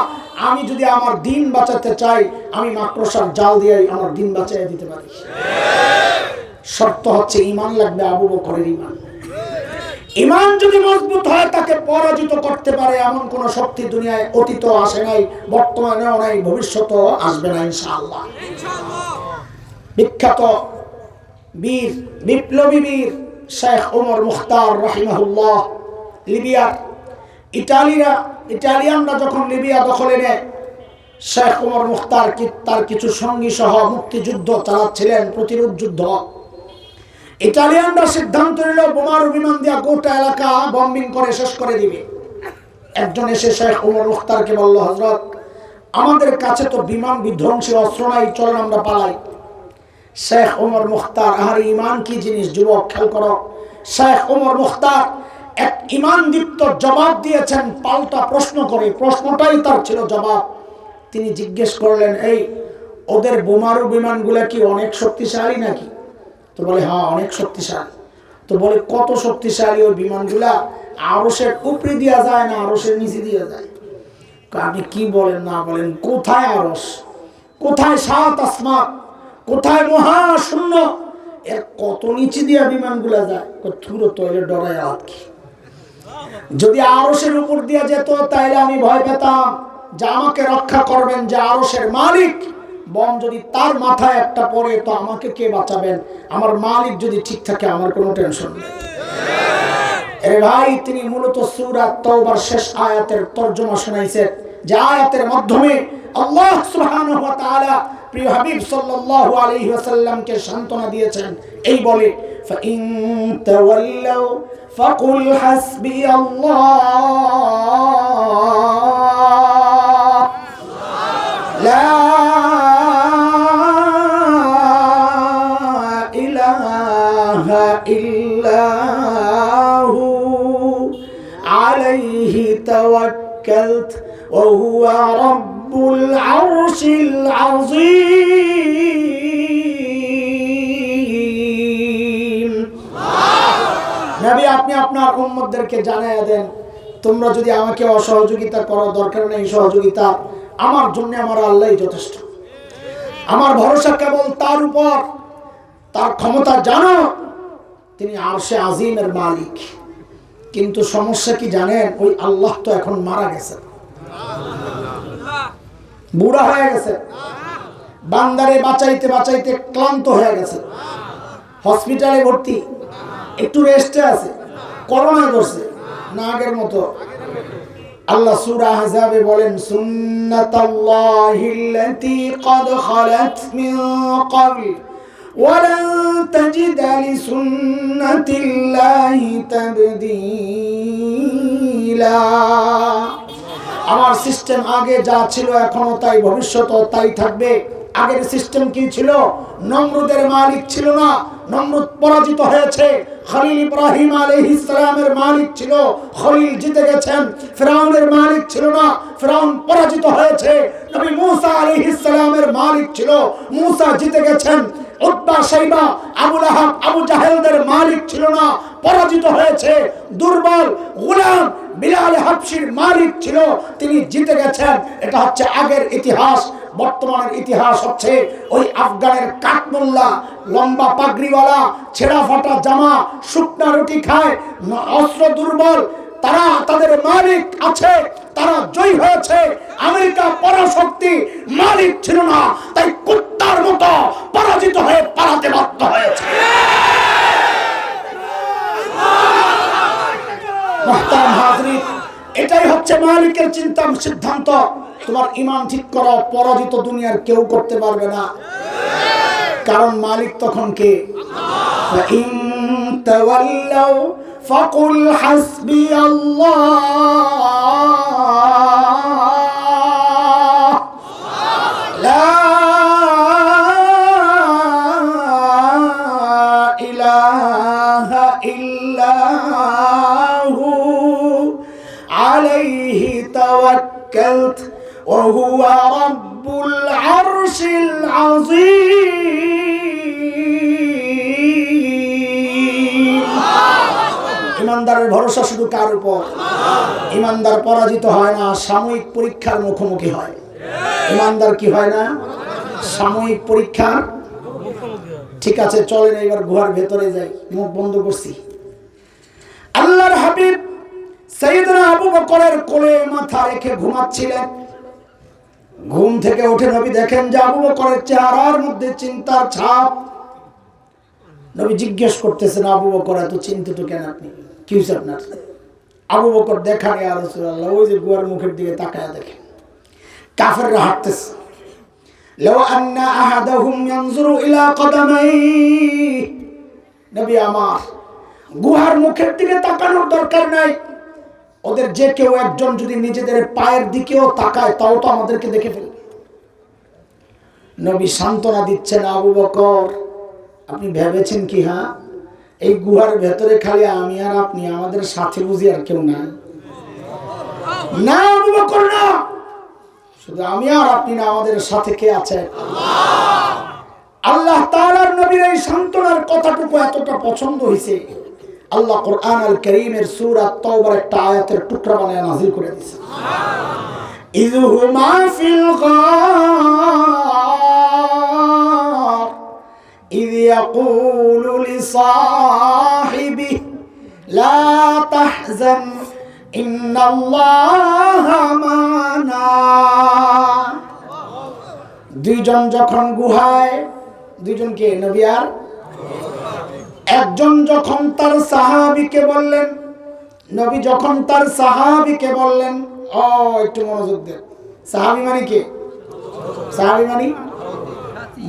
আমি যদি আমার দিন বাঁচাতে চাই, আমি মাকড়সার জাল দিয়ে আমার দিন বাঁচিয়ে দিতে পারি। শর্ত হচ্ছে ঈমান লাগবে, আবু বকরের ঈমান। ঈমান যদি মজবুত হয়, তাকে পরাজিত করতে পারে এমন কোন শক্তি দুনিয়ায় অতীতও আসে নাই, বর্তমানেও নাই, ভবিষ্যতেও আসবে না ইনশাআল্লাহ। বিখ্যাত বীর, বিপ্লবী বীর শেখ ওমর মুখতার রাহিমাহুল্লাহ, লিবিয়ার ইটালিয়ানরা যখন লিবিয়া দখলে নেয়, শেখ ওমর মুখতার তার কিছু সঙ্গী সহ মুক্তিযুদ্ধ চালাচ্ছিলেন, প্রতিরোধ যুদ্ধ। ইটালিয়ানরা সিদ্ধান্ত নিল বোমার বিমান দিয়া গোটা এলাকা বম্বিং করে শেষ করে দিবে। একজন এসে শেখ ওমর মুখতারকে বলল, হযরত, আমাদের কাছে তো বিমান বিধ্বংসী অস্ত্র নাই, চলেন আমরা পালাই। শেখ ওমর মুখতার, আর ঈমান কি জিনিস যুবক, খেয়াল করো। শেখ ওমর মুখতার এক ঈমান দীপ্ত জবাব দিয়েছেন, পাল্টা প্রশ্ন করে, প্রশ্নটাই তার ছিল জবাব। তিনি জিজ্ঞেস করলেন, এই ওদের বোমারু বিমানগুলা কি অনেক শক্তিশালী নাকি? তো বলে, হ্যাঁ অনেক শক্তিশালী। তো বলে, কত শক্তিশালী ওই বিমানগুলা? আরশের উপরে দেওয়া যায় না, আরশের নিচে দেওয়া যায়। আপনি কি বলেন না বলেন, কোথায় আরশ, কোথায় সাত আসমান, কোথায় মহাশূন্য, এর কত নিচে দিয়া বিমানগুলা যায়? থুরো তো, এর ডরায় আত কি? যদি আরশের উপর দিয়া যেত তাইলে আমি ভয় পেতাম যে আমাকে রক্ষা করবেন যে আরশের মালিক। বম যদি তার মাথায় একটা পড়ে তো আমাকে কে বাঁচাবেন? আমার মালিক যদি ঠিক থাকে আমার কোনো টেনশন নেই। আরে ভাই, তিনি মূলত সূরা তাওবার শেষ আয়াতের তরজমা শোনাইছেন, যে আয়াতের মাধ্যমে আল্লাহ সুবহানাহু ওয়া তাআলা প্রিয় হাবিব সাল্লাল্লাহু আলাইহি ওয়াসাল্লামকে সান্ত্বনা দিয়েছেন এই বলে, ফাইন তাওয়াল্লাউ ফাকুল হাসবিয়াল্লাহ লা ইলাহা ইল্লাহু আলাইহি তাওয়াক্কালতু ওয়া হুয়া রাব্বুল আরশিল আযীম। নবী, আপনি আপনার উম্মতদেরকে জানায়া দেন, তোমরা যদি আমাকে অসহযোগিতা করো, দরকার নেই সহযোগিতা, আমার জন্য আমার আল্লাহই যথেষ্ট। আমার ভরসা কেবল তার উপর, তার ক্ষমতা জানো, তিনি আরশে আজিমের মালিক। কিন্তু সমস্যা কি জানেন? ওই আল্লাহ তো এখন মারা গেছে, বুড়া হয়ে গেছে, বান্দারে বাঁচাইতে বাঁচাইতে ক্লান্ত হয়ে গেছে, হসপিটালে ভর্তি, একটু রেস্টে আছে, করোনা ধরছে না আগের মতো। আল্লাহ সূরা আহজাবে বলেন, সুন্নাতাল্লাহিল্লাতী ক্বাদ খালাত মিন ক্বাবল ওয়ালান তাজিদা লিসুন্নাতিল্লাহি তাবদীলা। আমার সিস্টেম আগে যা ছিল এখনো তাই, ভবিষ্যতেও তাই থাকবে। আগের সিস্টেম কি ছিল? নমরুদের মালিক ছিল না, নমরুদ পরাজিত হয়েছে। খলিল ইব্রাহিম আলাইহিস সালামের মালিক ছিল, খলিল জিতে গেছেন। ফিরআউনের মালিক ছিল না, ফিরআউন পরাজিত হয়েছে। নবী মুসা আলাইহিস সালামের মালিক ছিল, মুসা জিতে গেছেন। উতবা শাইবা আবু লাহাব আবু জাহেলদের মালিক ছিল না, পরাজিত হয়েছে। দুর্বল গোলাম বিলাল হাবশির মালিক ছিল, তিনি জিতে গেছেন। এটা হচ্ছে আগের ইতিহাস। বর্তমানের ইতিহাস হচ্ছে ওই আফগানের কাঠমোল্লা, লম্বা পাগড়িওয়ালা, ছেঁড়া ফাটা জামা, শুকনা রুটি খায়, অস্ত্র দুর্বল, তারা তাদের মালিক আছে, তারা জয়ী হয়েছে। আমেরিকা পরাশক্তি, মালিক ছিল না, তাই কুত্তার মতো পরাজিত হয়ে পালাতে বাধ্য হয়েছে। মুহতারাম হাজরিন, এটাই হচ্ছে মালিকের চিন্তা সিদ্ধান্ত। তোমার ঈমান ঠিক করো, পরাজিত দুনিয়ার কেউ করতে পারবে না, কারণ মালিক তখন কে? ফাইন তাওয়াল্লাউ ফাকুল হাসবিয়াল্লাহ লা ইলাহা ইল্লাহু আলাইহি তাওয়াক্কালতু ওয়া হুয়া রাব্বুল আরশিল আযীম। ইমানদারের ভরসা শুধু কার উপর? ইমানদার পরাজিত হয় না, সাময়িক পরীক্ষার মুখোমুখি হয়। ইমানদার কি হয় না? সাময়িক পরীক্ষার। ঠিক আছে, চলেন এবার গুহার ভেতরে যাই। মুখ বন্ধ করছি। আল্লাহর হাবিব সাইয়েদনা আবু বকরের কোলে মাথা রেখে ঘুমাচ্ছিলেন। ঘুম থেকে উঠে নবী দেখেন যে আবু বকরের চেহারার মধ্যে চিন্তার ছাপ। নবী জিজ্ঞেস করতেছেন, আবু বকর এত চিন্তিত কেন আপনি? কি হয়েছে আপনার? আবু বকর দেখা ইয়া রাসূলুল্লাহ, ওই যে গুহার মুখের দিকে তাকায় দেখেন কাফেররা হাঁটতেছে। লাউ আন্না আহাদাহুম ইয়ানজুরু ইলা কদামাইহি, নবী আমার গুহার মুখের দিকে তাকানোর দরকার নাই। ওদের যে কেউ একজন যদি নিজেদের পায়ের দিকেও তাকায়, তাও তো আমাদেরকে দেখে ফেলবে। নবী সান্ত্বনা দিচ্ছেন, আবু বকর আপনি ভেবেছেন কি? হ্যাঁ, এই গুহার ভেতরে খালি আমি আর আপনি, আমাদের সাথে বুঝি আর কেউ নাই? না আবু বকর না, শুধু আমি আর আপনি না, আমাদের সাথে কে আছে? আল্লাহ তাআলার নবীর এই সান্ত্বনার কথাটুকু এতটা পছন্দ হয়েছে, আল্লাহ কোরআন আল কারীমের সূরা তাওবার একটা আয়াতের টুকরা বানায় নাযিল করে দিয়েছে। ইযহুমা ফিল গার ইয ইয়াকুলু লিসাহিবিহি লা তাহজান ইন্নাল্লাহা মা'না। দুইজন যখন গুহায়, দুইজনকে নবী আর একজন যখন তার সাহাবীকে বললেন, নবী যখন তার সাহাবীকে বললেন, ও একটু মনোযোগ দেন, সাহাবী মানে কে? সাহাবী মানে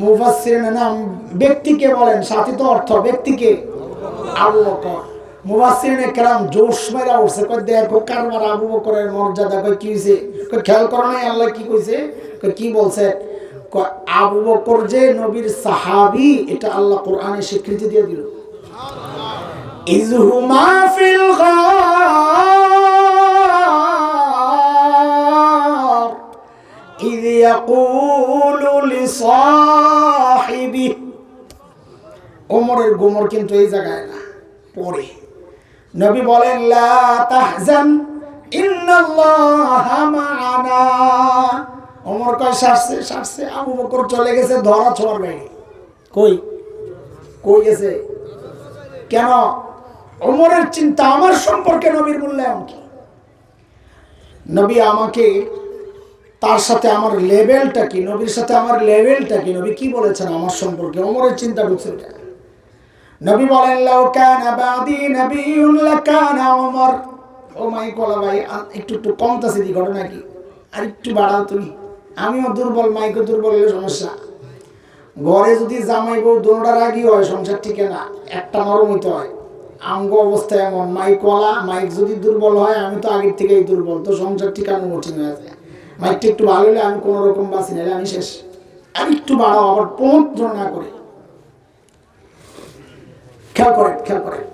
মুফাসসিরিন নাম ব্যক্তিকে বলেন, সাথী তো অর্থ ব্যক্তিকে আবু বকর। মুফাসসিরিনে কেরাম জোশ মেরা উঠছে, কই দেখো কারবার আবু বকরের মর্যাদা, কই কি হইছে, কই খেয়াল করো না আল্লাহ কি কইছে, কই কি বলছে, আবু বকর যে নবীর সাহাবী, এটা আল্লাহ কোরআনে স্বীকৃতি দিয়ে দিল। ইযহুমা ফিল গার ইয ইয়াকুলু লিসাহিবিহি। ওমরের গোমর কিন্তু এই জায়গায় না, পরে নবী বলেন লা তাহজান ইন্নাল্লাহা মা'ানা। ওমর কয় সারছে সারছে, আবু বকর চলে গেছে ধরা ছোঁয়ার বাইরে। কই কই গেছে? কেন? ওমরের চিন্তা আমার সম্পর্কে নবীর মূল্যায়ন কি? নবী আমাকে, তার সাথে আমার লেভেলটা কি, নবীর সাথে আমার লেভেলটা কি, নবী কি বলেছেন আমার সম্পর্কে? ওমরের চিন্তা ঢুকছে। নবী বলেন লাউ কানা বাদি নবিয়্যুন লাকানা ওমর। ও মাই কলা ভাই, একটু একটু কমতাছে দি ঘটনা কি, আর একটু বাড়াও তুমি। আমিও দুর্বল, মাইকও দুর্বল হলে সমস্যা। ঘরে যদি জামাই বউ দোনোটা রাগি হয়, সংসার ঠিক না, একটা নরম হইতে হয়। আঙ্গ অবস্থায় এমন, মাইকওয়ালা, মাইক যদি দুর্বল হয়, আমি তো আগের থেকেই দুর্বল, তো সংসার ঠিকানো কঠিন হয়ে যায়। মাইকটা একটু ভালো হলে আমি কোনো রকম বাঁচি, নাহলে আমি শেষ। আর একটু বাড়াও, আবার পৌঁছ না করে। খেয়াল করেন, খেয়াল করেন।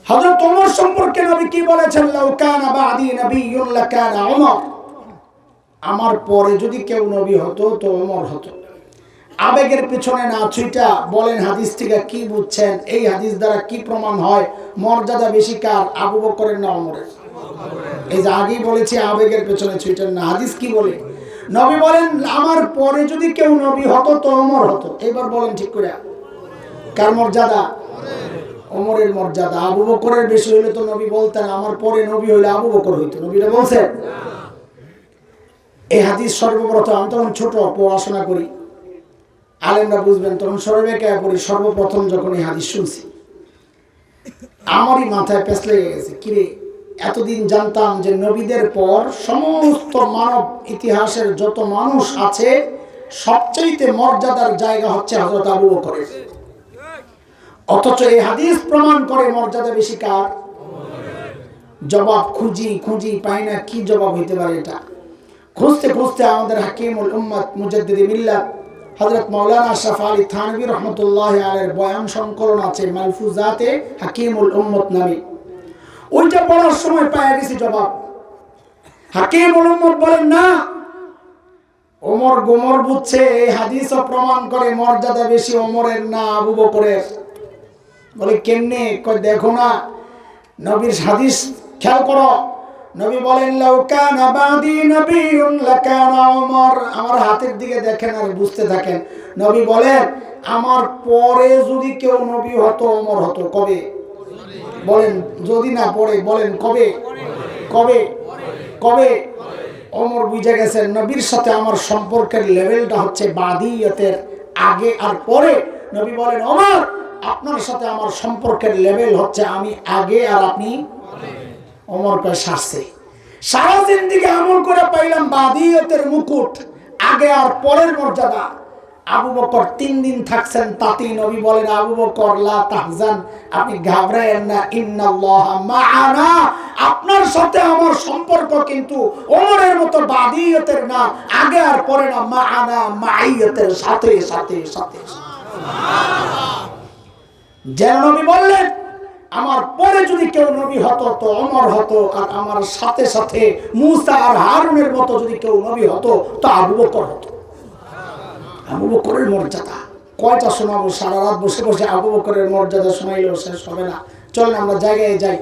হযরত ওমর সম্পর্কে নবী কি বলেছেন? লাউ কানা বাদি নাবিয়্যুন লাকানা ওমর। আমার পরে যদি কেউ নবী হতো তো ওমর হতো। আবেগের পিছনে না ছুইটা বলেন হাদিস থেকে কি বুঝছেন? এই হাদিস দ্বারা কি প্রমাণ হয় মর্যাদা বেশি কার, আবু বকরের না ওমরের? এই যে আগেই বলেছি আবেগের পেছনে ছুইটেন না। হাদিস কি বলে? নবী বলেন আমার পরে যদি কেউ নবী হতো তো ওমর হতো। এবার বলেন ঠিক করে কার মর্যাদা? ওমরের মর্যাদা। আবু বকরের বেশি হইলে তো নবী বলতেন আমার পরে নবী হইলে আবু বকর হইতো। নবীরা বলছেন। এই হাদিস সর্বপ্রথম, আমি তখন ছোট পড়াশোনা করি, আলেমরা বুঝবেন, তখন সর্বেকে পড়ি, সর্বপ্রথম যখন এই হাদিস শুনছি আমারই মাথায় পেঁচ লেগে গেছে। কিরে, এতদিন জানতাম যে নবীদের পর সমস্ত মানব ইতিহাসের যত মানুষ আছে সবচেয়ে মর্যাদার জায়গা হচ্ছে হযরত আবু বকরের। অথচ এই হাদিস প্রমাণ করে মর্যাদা বেশি কার? জবাব খুঁজি খুঁজি পাই না, কি জবাব হইতে পারে এটা? খুঁজতে খুঁজতে আমাদের হাকিমুল উম্মত মুজাদ্দিদে মিল্লাত হযরত মাওলানা আশরাফ আলী থানভী রাহমাতুল্লাহি আলাইহির বয়ান সংকলন আছে মালফুজাতে হাকিমুল উম্মত নামে। ওইটা পড়ার সময় পাওয়া গেছি জবাব। হাকিমুল উম্মত বলেন না, ওমর গোমর বুঝছে, এই হাদিসও প্রমাণ করে মর্যাদা বেশি ওমরের না আবু বকরের। বলে কেমনে? কই দেখো না নবীর হাদিস খেয়াল করো। নবী বলেন লাউ কানা বাদি নাবিয়্যুন লাকানা ওমর। আমার হাতের দিকে দেখেন আর বুঝতে থাকেন। নবী বলেন আমার পরে যদি কেউ নবী হতো ওমর হতো। কবে? বলেন, যদি না পড়ে বলেন কবে? কবে? কবে? ওমর বুঝে গেছেন নবীর সাথে আমার সম্পর্কের লেভেলটা হচ্ছে বাদিয়তের আগে আর পরে। নবী বলেন ওমর আপনার সাথে আমার সম্পর্কের লেভেল হচ্ছে আমি আগে আর আপনি ওমর কে শাসছে। সারা জিন্দেগি আমল করে পাইলাম বাদিয়তের মুকুট, আগে আর পরের মর্যাদা। আবু বকর 3 দিন থাকছেন, তাতেই নবী বলেন আবু বকর লা তাহজান, আপনি ঘাবড়ায়েন না, ইন্নাল্লাহা মাআনা। আপনার সাথে আমার সম্পর্ক কিন্তু ওমরের মতো বাদিয়তের না, আগে আর পরে না, মাআনা মাইয়তের সাথে সাথে সাথে। সুবহানাল্লাহ। যেন নবী বললেন আমার পরে যদি কেউ নবী হতো তো ওমর হতো, আর আমার সাথে সাথে মুসা আর হারুনের মতো যদি কেউ নবী হতো তো আবু বকর হতো। আবু বকরের মর্যাদা কয়টা শোনাবো? সারা রাত বসে বসে আবু বকরের মর্যাদা শোনাইলেও শেষ হবে না। চলেন আমরা জায়গায় যাই।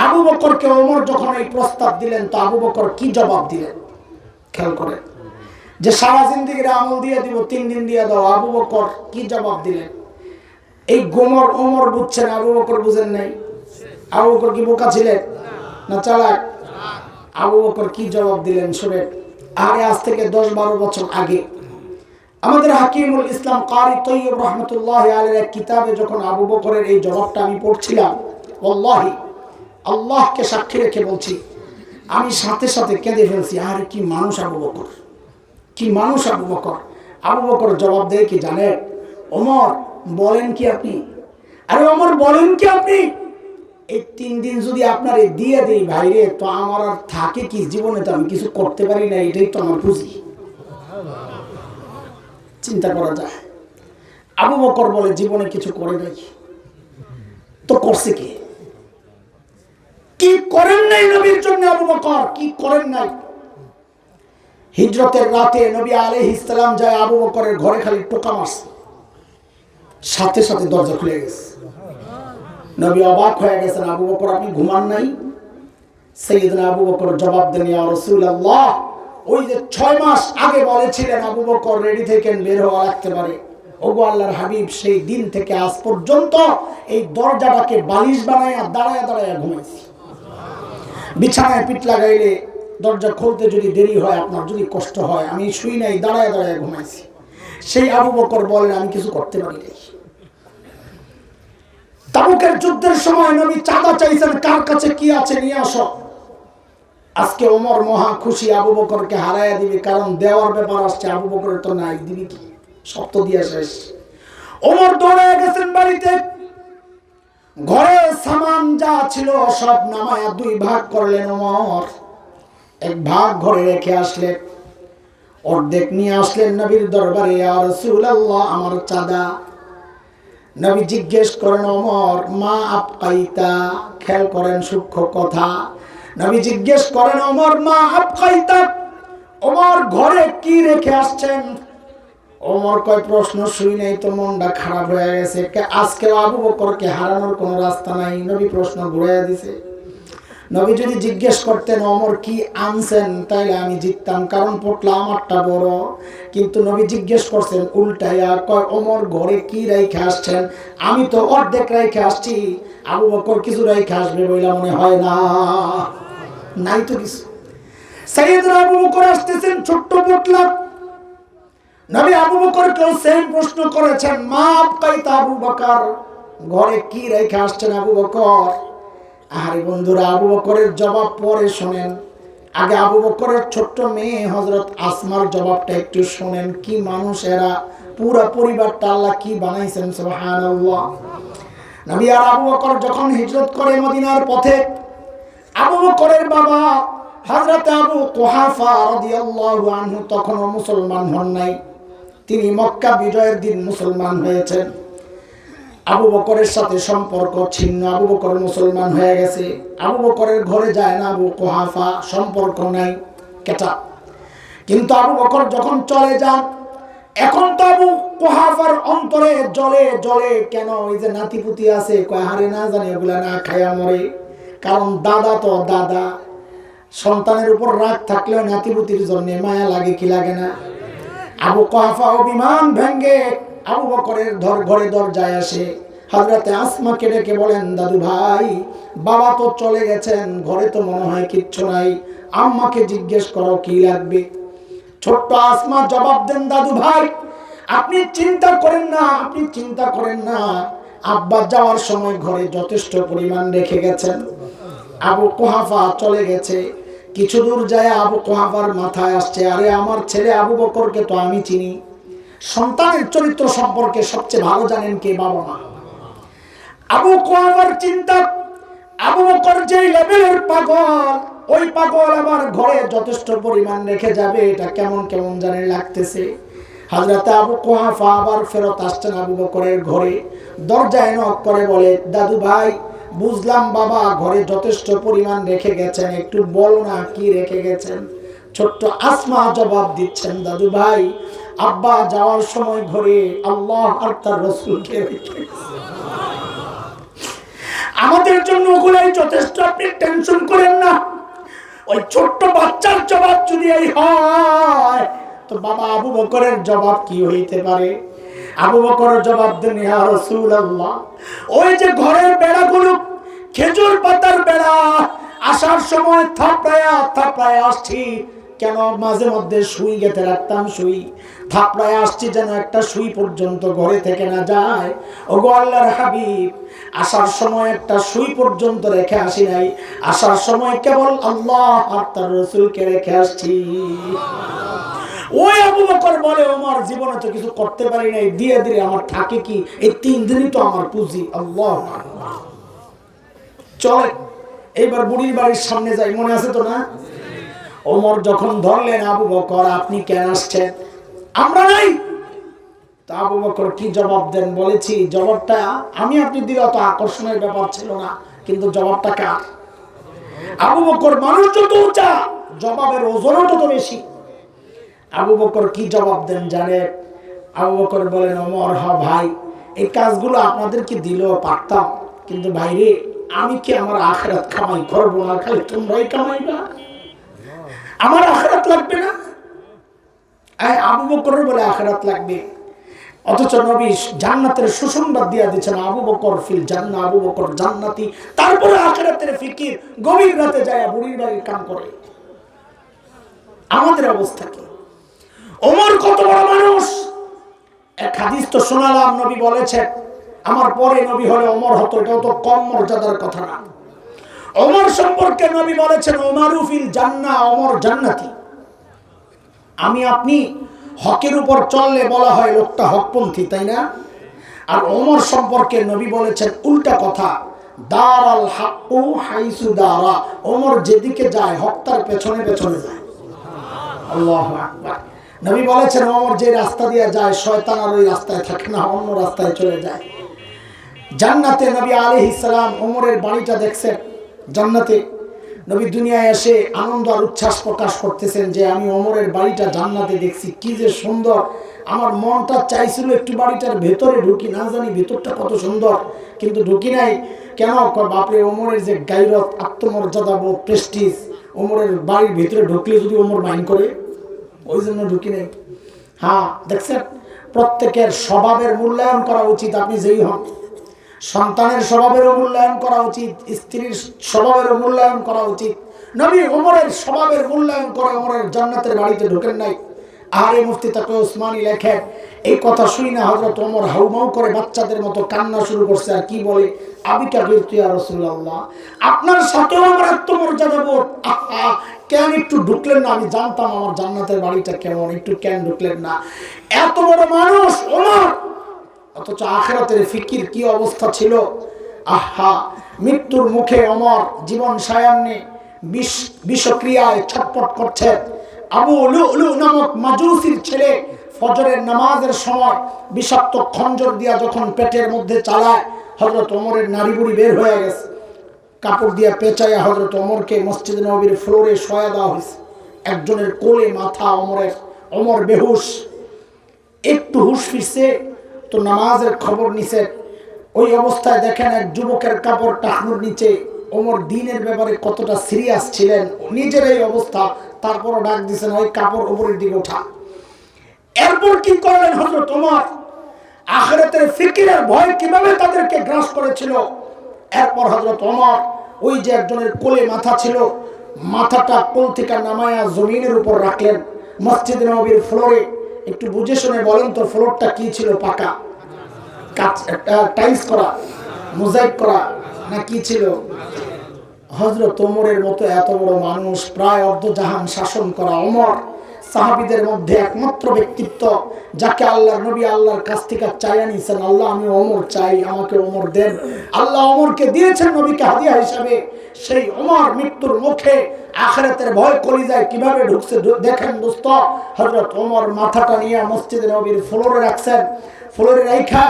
আবু বকরকে ওমর যখন এই প্রস্তাব দিলেন তো আবু বকর কি জবাব দিলেন খেয়াল করেন। যে সারা জিন্দেগির আমল দিয়ে দিব, 3 দিন দিয়ে দাও। আবু বকর কি জবাব দিলেন? এই গোমর ওমর বুঝছেন, আবু বকর বুঝেন নাই। আবু বকর কি বোকা ছিলেন না চালাক? আবু বকর কি জবাব দিলেন শুনেন। আরে আজ থেকে 10-12 বছর আগে আমাদের হাকিমুল ইসলাম কারি তৈয়ব রহমতুল্লাহি আলাইহির এক কিতাবে যখন আবু বকরের এই জবাবটা আমি পড়ছিলাম, ওয়াল্লাহি আল্লাহকে সাক্ষী রেখে বলছি, আমি সাথে সাথে কেঁদে ফেলছি। আরে কি মানুষ আবু বকর, কি মানুষ আবু বকর। আবু বকর জবাব দেয় কি জানেন? ওমর বলেন কি আপনি? আরে ওমর বলেন কি আপনি? এই 3 দিন যদি আপনার দিয়ে দেই ভাইরে, তো আমার আর থাকে কি জীবনে? তো আমি কিছু করতে পারি না, এটাই তো আমার পুঁজি। চিন্তা করা যায়। আবু বকর বলে জীবনে কিছু করে নাই। তো করছে কি? কি করেন নাই নবীর জন্য? আবু বকর কি করেন নাই? হিজরতের রাতে নবী আলাইহিস সালাম যায় আবু বকরের ঘরে, খালি টোকা মারছে, সাথে সাথে দরজা খুলে গেছে। নবী অবাক হয়ে গেছেন, আবু বকর আপনি ঘুমান নাই? সাইয়েদনা আবু বকর জবাব দেন, ইয়া রাসূলুল্লাহ, ওই যে 6 মাস আগে বলেছিলেন আবু বকর রেডি থেকেন, বের হওয়া লাগতে পারে। ওগো আল্লাহর হাবিব, সেই দিন থেকে আজ পর্যন্ত এই দরজাটাকে বালিশ বানায়া দাঁড়ায়া দাঁড়ায়া ঘুমাইছি। বিছানায় পিঠ লাগাইলে দরজা খুলতে যদি দেরি হয়, আপনার যদি কষ্ট হয়, আমি শুই নাই, দাঁড়ায়া দাঁড়ায়া ঘুমাইছি। সেই আবু বকর বলেন আমি কিছু করতে পারি নাই। তাবুকের যুদ্ধের সময় নবী চাঁদা চাইছেন, কার কাছে কি আছে নিয়ে আসো। আজকে ওমর মহা খুশি, আবু বকরকে হারাইয়া দিবে, কারণ দেওয়ার ব্যাপার আসছে। আবু বকরের তো নাই, দিবি কি? সব তো দিয়ে শেষ। ওমর দৌড়ে গেছেন বাড়িতে, ঘরে সামান যা ছিল সব নামায়া 2 ভাগ করলেন ওমর। 1 ভাগ ঘরে রেখে আসলেন। অর্ধেক নিয়ে আসলেন নবীর দরবারে, ইয়া রাসূলুল্লাহ আমার চাঁদা। নবী জিজ্ঞেস করেন ওমর মা আবকাইতা, খেয়াল করেন সূক্ষ্ম কথা। নবী জিজ্ঞেস করেন ওমর মা আবকাইতা, ওমর ঘরে কি রেখে আসছেন? ওমর কয় প্রশ্ন শুই নাই তো মনটা খারাপ হয়ে গেছে, আজকে আবু বকরকে হারানোর কোনো রাস্তা নাই। নবী প্রশ্ন ঘুরাইয়া দিছে। নবী যদি জিজ্ঞেস করতেন ওমর কি আনছেন, তাইলে আমি জিততাম, কারণ পোটলা আমারটা বড়। কিন্তু নবী জিজ্ঞেস করছেন উল্টাইয়া, কয় ওমর ঘরে কি রাইখে আসছেন? আমি তো অর্ধেক রাইখে আসছি, আবু বকর কিছু রাইখে আসবে বইলা মনে হয় না, নাই তো কিছু। সাইয়েদনা আবু বকর আসতেছেন ছোট্ট পোটলা। নবী আবু বকরকেও সেম প্রশ্ন করেছেন, মা আবকাইতা আবু বকর, ঘরে কি রেখে আসছেন আবু বকর? আরে বন্ধুরা, আবু বকরের জবাব পরে শোনেন, আগে আবু বকরের ছোট্ট মেয়ে হযরত আসমার জবাবটা একটু শোনেন। কি মানুষ এরা, পুরো পরিবারটা আল্লাহ কি বানাইছেন, সুবহানাল্লাহ। নবী আর আবু বকর যখন হিজরত করে মদিনার পথে, আবু বকরের বাবা হযরত আবু কুহাফা রাদিয়াল্লাহু আনহু তখনও মুসলমান হন নাই, তিনি মক্কা বিজয়ের দিন মুসলমান হয়েছেন। আবু বকরের সাথে সম্পর্ক ছিন্ন, আবু বকর মুসলমান হয়ে গেছে। আবু বকরের ঘরে যায় না আবু কুহাফা, সম্পর্ক নাই, কেটা। কিন্তু আবু বকর যখন চলে যান, এখন তো আবু কুহাফার অন্তরে জ্বলে জ্বলে, কেন ওই যে নাতিপুতি আছে, কয় হারে না জানি ওগুলা না খায়া মরে। কারণ দাদা তো দাদা, সন্তানের উপর রাগ থাকলেও নাতিপুতির জন্য মায়া লাগে কি লাগে না? আবু কুহাফা অভিমান ভেঙ্গে আবু বকরের ঘরে দরজায় আসে, হযরতে আসমাকে ডেকে বলেন, দাদু ভাই, বাবা তো চলে গেছেন, ঘরে তো মনে হয় কিচ্ছু নাই, আম্মাকে জিজ্ঞেস করো কি লাগবে। ছোট্ট আসমা জবাব দেন, দাদু ভাই আপনি চিন্তা করেন না, আপনি চিন্তা করেন না, আব্বা যাওয়ার সময় ঘরে যথেষ্ট পরিমাণ রেখে গেছেন। আবু কুহাফা চলে গেছে, কিছু দূর যায় আবু কুহাফার মাথায় আসছে, আরে আমার ছেলে আবু বকরকে তো আমি চিনি। সন্তানের চরিত্র সম্পর্কে সবচেয়ে ভালো জানেন কে? বাবা মা। আবু কুহাফার চিন্তা, আবু বকর যে লেভেলের পাগল, ওই পাগল আবার ঘরে যথেষ্ট পরিমাণ রেখে যাবে, এটা কেমন কেমন জানে লাগতেছে। হযরত আবু কুহাফা আবার ফেরত আসছেন আবু বকরের ঘরে, দরজায় নক করে বলে, দাদু ভাই বুঝলাম বাবা ঘরে যথেষ্ট পরিমাণ রেখে গেছেন, একটু বলো না কি রেখে গেছেন। ছোট্ট আসমা জবাব দিচ্ছেন, দাদু ভাই আব্বা যাওয়ার সময় ঘরে আল্লাহ আর তার রাসূলকে রেখে গেছে, আমাদের জন্য ওগুলাই যথেষ্ট, আপনি টেনশন করেন না। ওই ছোট্ট বাচ্চার জবাব যদি এই হয়, তো বাবা আবু বকরের জবাব কি হইতে পারে? আবু বকর জবাব দেন, ইয়া রাসূলুল্লাহ, ওই যে ঘরের বেড়াগুলো খেজুর পাতার বেড়া, আসার সময় থাপড়ায়া থাপড়ায়া আসছি, কেন মাঝে মধ্যে সুই গেঁথে রাখতাম, সুই থাপড়ায় আসছি যেন একটা সুই পর্যন্ত ঘরে থেকে না যায়। ওগো আল্লাহর হাবিব, আসার সময় একটা সুই পর্যন্ত রেখে আসি নাই, আসার সময় কেবল আল্লাহ আর তার রাসূলকে রেখে আসছি। ওই আবু বকর বলে, ওমর জীবনে তো কিছু করতে পারি নাই, দিয়ে দিয়ে আমার থাকে কি, এই 3 দিনই তো আমার পুঁজি। আল্লাহ চলে এইবার বুড়ির বাড়ির সামনে যাই, মনে আছে তো না? ওমর যখন ধরলেন, আবু বকর আপনি কেন আসছেন? আমরা নাই। তা আবু বকর কি জবাব দেন? বলেছি জবাবটা আমি আপনি দিলে অত আকর্ষণের ব্যাপার ছিল না, কিন্তু জবাবটা কার? আবু বকর মানুষ যত উঁচা, জবাবের ওজনও তত বেশি। আবু বকর কি জবাব দেন জানে? আবু বকর বলেন, ওমর হ ভাই, এই কাজগুলো আপনাদেরকে দিলেও পারতাম, কিন্তু ভাইরে আমি কি আমার আখিরাত কামাই করবো না, খালি তোমরাই কামাইবা, আমার আখিরাত লাগবে না? আবু বকর বলে আখিরাত লাগবে, অথচ নবী জান্নাতের সুসংবাদ দিয়ে দিচ্ছেন, আবু বকর ফিল জান্নাহ, আবু বকর জান্নাতি। তারপরে আখিরাতের ফিকির, গভীর রাতে যায় বুড়ির বাড়ির কাম করে। আমাদের অবস্থা কি? ওমর কত বড় মানুষ! এক হাদিস তো শোনালাম, নবী বলেছেন আমার পরে নবী হলে ওমর হতো, এটাও তো কম মর্যাদার কথা না। ওমর সম্পর্কে নবী বলেছেন, ওমরু ফিল জান্নাহ, ওমর জান্নাতি। আমি আপনি হকের উপর চললে বলা হয় লোকটা হকপন্থী, তাই না? আর ওমর সম্পর্কে নবী বলেছেন উল্টা কথা, দারাল হাক্কু হাইসু দারা, ওমর যেদিকে যায় হক তার পেছনে পেছনে যায়। আল্লাহু আকবার। নবী বলেছেন ওমর যে রাস্তা দিয়ে যায় শয়তান আর ওই রাস্তায় থাকে না, অন্য রাস্তায় চলে যায়। জান্নাতে নবী আলাইহিস সালাম ওমরের বাড়িটা দেখছেন জান্নাতে। নবী দুনিয়ায় এসে আনন্দ আর উচ্ছ্বাস প্রকাশ করতেছেন যে আমি ওমরের বাড়িটা জান্নাতে দেখছি, কি যে সুন্দর। আমার মনটা চাইছিল একটু বাড়িটার ভেতরে ঢুকি, না জানি ভেতরটা কত সুন্দর, কিন্তু ঢুকি নাই। কেন? বাপরে, ওমরের যে গায়রত, আত্মমর্যাদা বোধ, প্রেস্টিজ, ওমরের বাড়ির ভিতরে ঢুকলে যদি ওমর মাইন্ড করে, ওই জন্য ঢুকি নাই। হ্যাঁ, দেখছেন, প্রত্যেকের স্বভাবের মূল্যায়ন করা উচিত। আপনি যেই হন, সন্তানের স্বভাবেরও মূল্যায়ন করা উচিত, স্ত্রীর স্বভাবেরও মূল্যায়ন করা উচিত। নবী ওমরের স্বভাবের মূল্যায়ন করে ওমরের জান্নাতের বাড়িতে ঢোকেন নাই। আরে মুফতি তাকে ওসমানী লেখেন, এই কথা শুই না হযরত ওমর হাউমাউ করে বাচ্চাদের মতো কান্না শুরু করছে। আর কি বলে, আবিকা বিরতু ইয়া রাসূলুল্লাহ, আপনার সাথেও আমার আত্মমর্যাদা বোধ, কেন একটু ঢুকলেন না? আমি জানতাম আমার জান্নাতের বাড়িটা কেমন, একটু কেন ঢুকলেন না? এত বড় মানুষ ওমর, অথচ আখিরাতের ফিকির কি অবস্থা ছিল। আহা, মৃত্যুর মুখে ওমর জীবন সায়ান্নে বিষক্রিয়ায় ছটফট করছে। আবু লুলু নামক মাজুসির ছেলে ফজরের নামাজের সময় বিষাক্ত খঞ্জর দিয়া যখন পেটের মধ্যে চালায়, হযরত ওমরের নাড়িভুড়ি বের হয়ে গেছে। কাপড় দিয়া পেঁচাইয়া হযরত ওমরকে মসজিদ নববীর ফ্লোরে শোয়া দেওয়া হয়েছে। একজনের কোলে মাথা ওমরের, ওমর বেহুশ। একটু হুশ ফিরছে তো নামাজের খবর নিছে। ওই অবস্থায় দেখেন এক যুবকের কাপড় টাকনুর নিচে। ওমর দ্বীনের ব্যাপারে কতটা সিরিয়াস ছিলেন, নিজের এই অবস্থা, তারপরও ডাক দিয়েছেন ওই কাপড় উপরের দিকে ওঠা। এরপর কি করলেন হযরত ওমর? আখিরাতের ফিকিরের ভয় কিভাবে তাদেরকে গ্রাস করেছিল। এরপর হযরত ওমর ওই যে একজনের কোলে মাথা ছিল, মাথাটা কোল থেকে নামায়া জমিনের উপর রাখলেন মসজিদ নববীর ফ্লোরে। একটু বুঝে শুনে বলেন তো, ফ্লোরটা কি ছিল? পাকা টাইলস করা, মোজাইক করা, না কি ছিল? হযরত ওমরের মতো এত বড় মানুষ, প্রায় অর্ধজাহান শাসন করা ওমর, সাহাবীদের মধ্যে একমাত্র ব্যক্তিত্ব যাকে আল্লাহর নবী আল্লাহর কাছ থেকে চাইয়া নিয়েছেন, আল্লাহ আমি ওমর চাই, আমাকে ওমর দেন। আল্লাহ ওমরকে দিয়েছেন নবীকে হাদিয়া হিসাবে। সেই ওমর মৃত্যুর মুখে আখিরাতের ভয় কলিজায় কিভাবে ঢুকছে দেখেন দোস্ত। হযরত ওমর মাথাটা নিয়ে মসজিদে নববীর ফ্লোরে রাখছেন। ফ্লোরে রাখা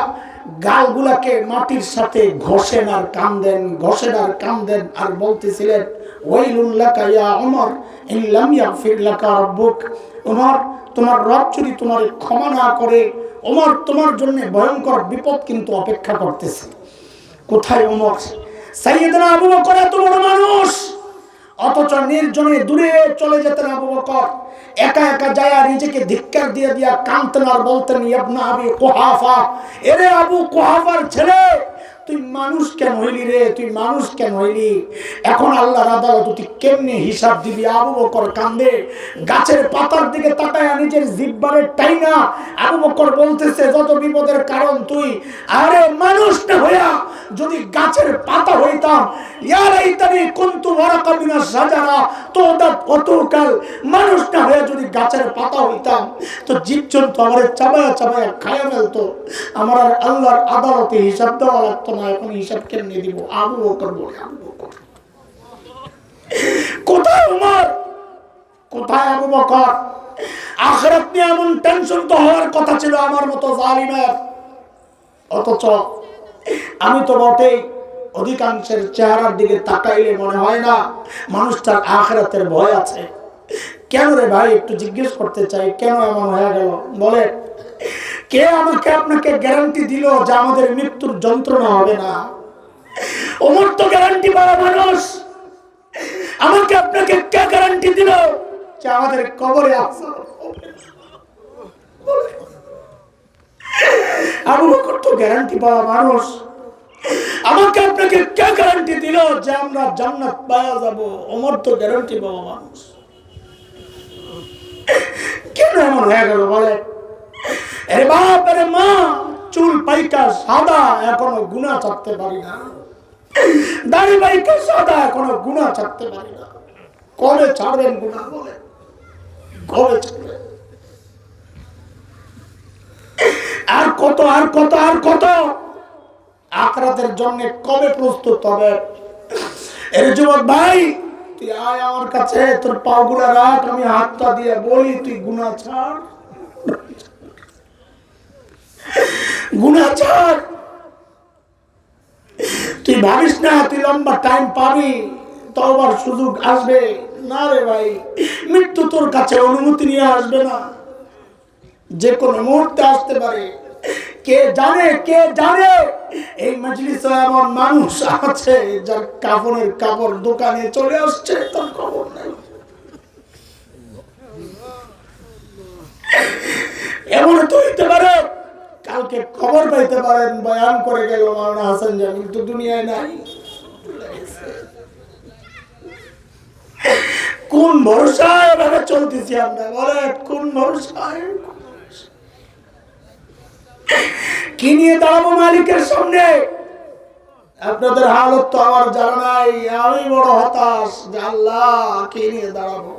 গালগুলাকে মাটির সাথে ঘষেন আর কান্দেন, ঘষেন আর কান্দেন, আর বলতেছিলেন ওয়াইলুল লাকা ইয়া ওমর ইন লাম ইয়াগফির লাকা রাব্বুক। ওমর, তোমার রব যদি তোমার ক্ষমা না করে, ওমর তোমার জন্য ভয়ঙ্কর বিপদ কিন্তু অপেক্ষা করতেছে। কোথায় ওমর? সাইয়েদনা আবু বকর এত বড় মানুষ, অথচ নির্জনে দূরে চলে যেতেন আবু বকর। একা একা যায় নিজেকে ধিক্কার দিয়ে দিয়া কাঁদতেন আর বলতেন ইবনা আবি কুহাফা, এরে আবু কুহাফার ছেলে, তুই মানুষ কেন হইলি রে? তুই মানুষ কেন হইলি? এখন আল্লাহর আদালত তুই কেমনে হিসাব দিবি? আবু বকর কান্দে, গাছের পাতার দিকে তাকায় নিজের জিহ্বারে টাইনা আবু বকর বলতেছে যত বিপদের কারণ তুই। আরে মানুষ না হইয়া যদি গাছের পাতা হইতাম, ইয়া লাইতানি কুনতু ওয়ারাকা মিনাশ শাজারা তুদাত ওতুকাল, মানুষ না হইয়া যদি গাছের পাতা হইতাম তো জীবজন্তু আমারে চাবায়া চাবায়া খায়া ফেলতো, আমার আর আল্লাহর আদালতে হিসাব দেওয়া লাগতো না। এখন হিসাব কেমনে দিব? আবু বকর বলে, আবু বকর কোথায়? ওমর কোথায়? আবু বকর আখিরাত নিয়ে এমন টেনশন তো হওয়ার কথা ছিল আমার মতো জালিমের, অথচ আমি তো বটেই অধিকাংশের চেহারার দিকে তাকাইলে মনে হয় না মানুষটার আখিরাতের ভয় আছে। কেন রে ভাই? একটু জিজ্ঞেস করতে চাই, কেন এমন হয়ে গেল? বলে, কে আমাকে আপনাকে গ্যারান্টি দিল যে আমাদের মৃত্যুর যন্ত্রণা হবে না? ওমর তো গ্যারান্টি পাওয়া মানুষ। আমাকে আপনাকে কে গ্যারান্টি দিল যে আমাদের কবরে আসার হবে না? আবু বকর তো গ্যারান্টি পাওয়া মানুষ। আমাকে আপনাকে কে গ্যারান্টি দিল যে আমরা জান্নাত পাওয়া যাব? ওমর তো গ্যারান্টি পাওয়া মানুষ। কেন এমন হয়ে গেল বলে? আরে বাপ, আরে মা, চুল পাইকা সাদা এখনো গুনাহ ছাড়তে পারি না, দাড়ি পাইকা সাদা এখনো গুনাহ ছাড়তে পারি না। কবে ছাড়বেন গুনাহ? বলে কবে ছাড়বেন? আর কত, আর কত, আর কত? আখিরাতের জন্য কবে প্রস্তুত হবে? এর যুবক ভাই, তুই আয় আমার কাছে, তোর পাগুলা রাখ, আমি হাতটা দিয়ে বলি তুই গুনাহ ছাড়। গুনাহগার। তুই ভাবিস না তুই লম্বা টাইম পাবি, তওবার সুযোগ আসবে না রে ভাই। মৃত্যু তোর কাছে অনুমতি নিয়ে আসবে না, যে কোনো মুহূর্তে আসতে পারে। কে জানে এই মজলিসে এমন মানুষ আছে যার কাফনের কাপড় দোকানে চলে আসছে, তার খবর নাই। এমন তো হইতে পারে কালকে খবর পাইতে পারেন বয়ান করে গেল মাওলানা হাসান জামিল তো দুনিয়ায় নাই। কোন ভরসায় এভাবে চলতেছি আমরা, বলে কোন ভরসায়? কি নিয়ে দাঁড়াবো মালিকের সামনে? আপনাদের হালত তো আমার জানা নাই। আমি বড় হতাশ যে আল্লাহ কি নিয়ে দাঁড়াবো।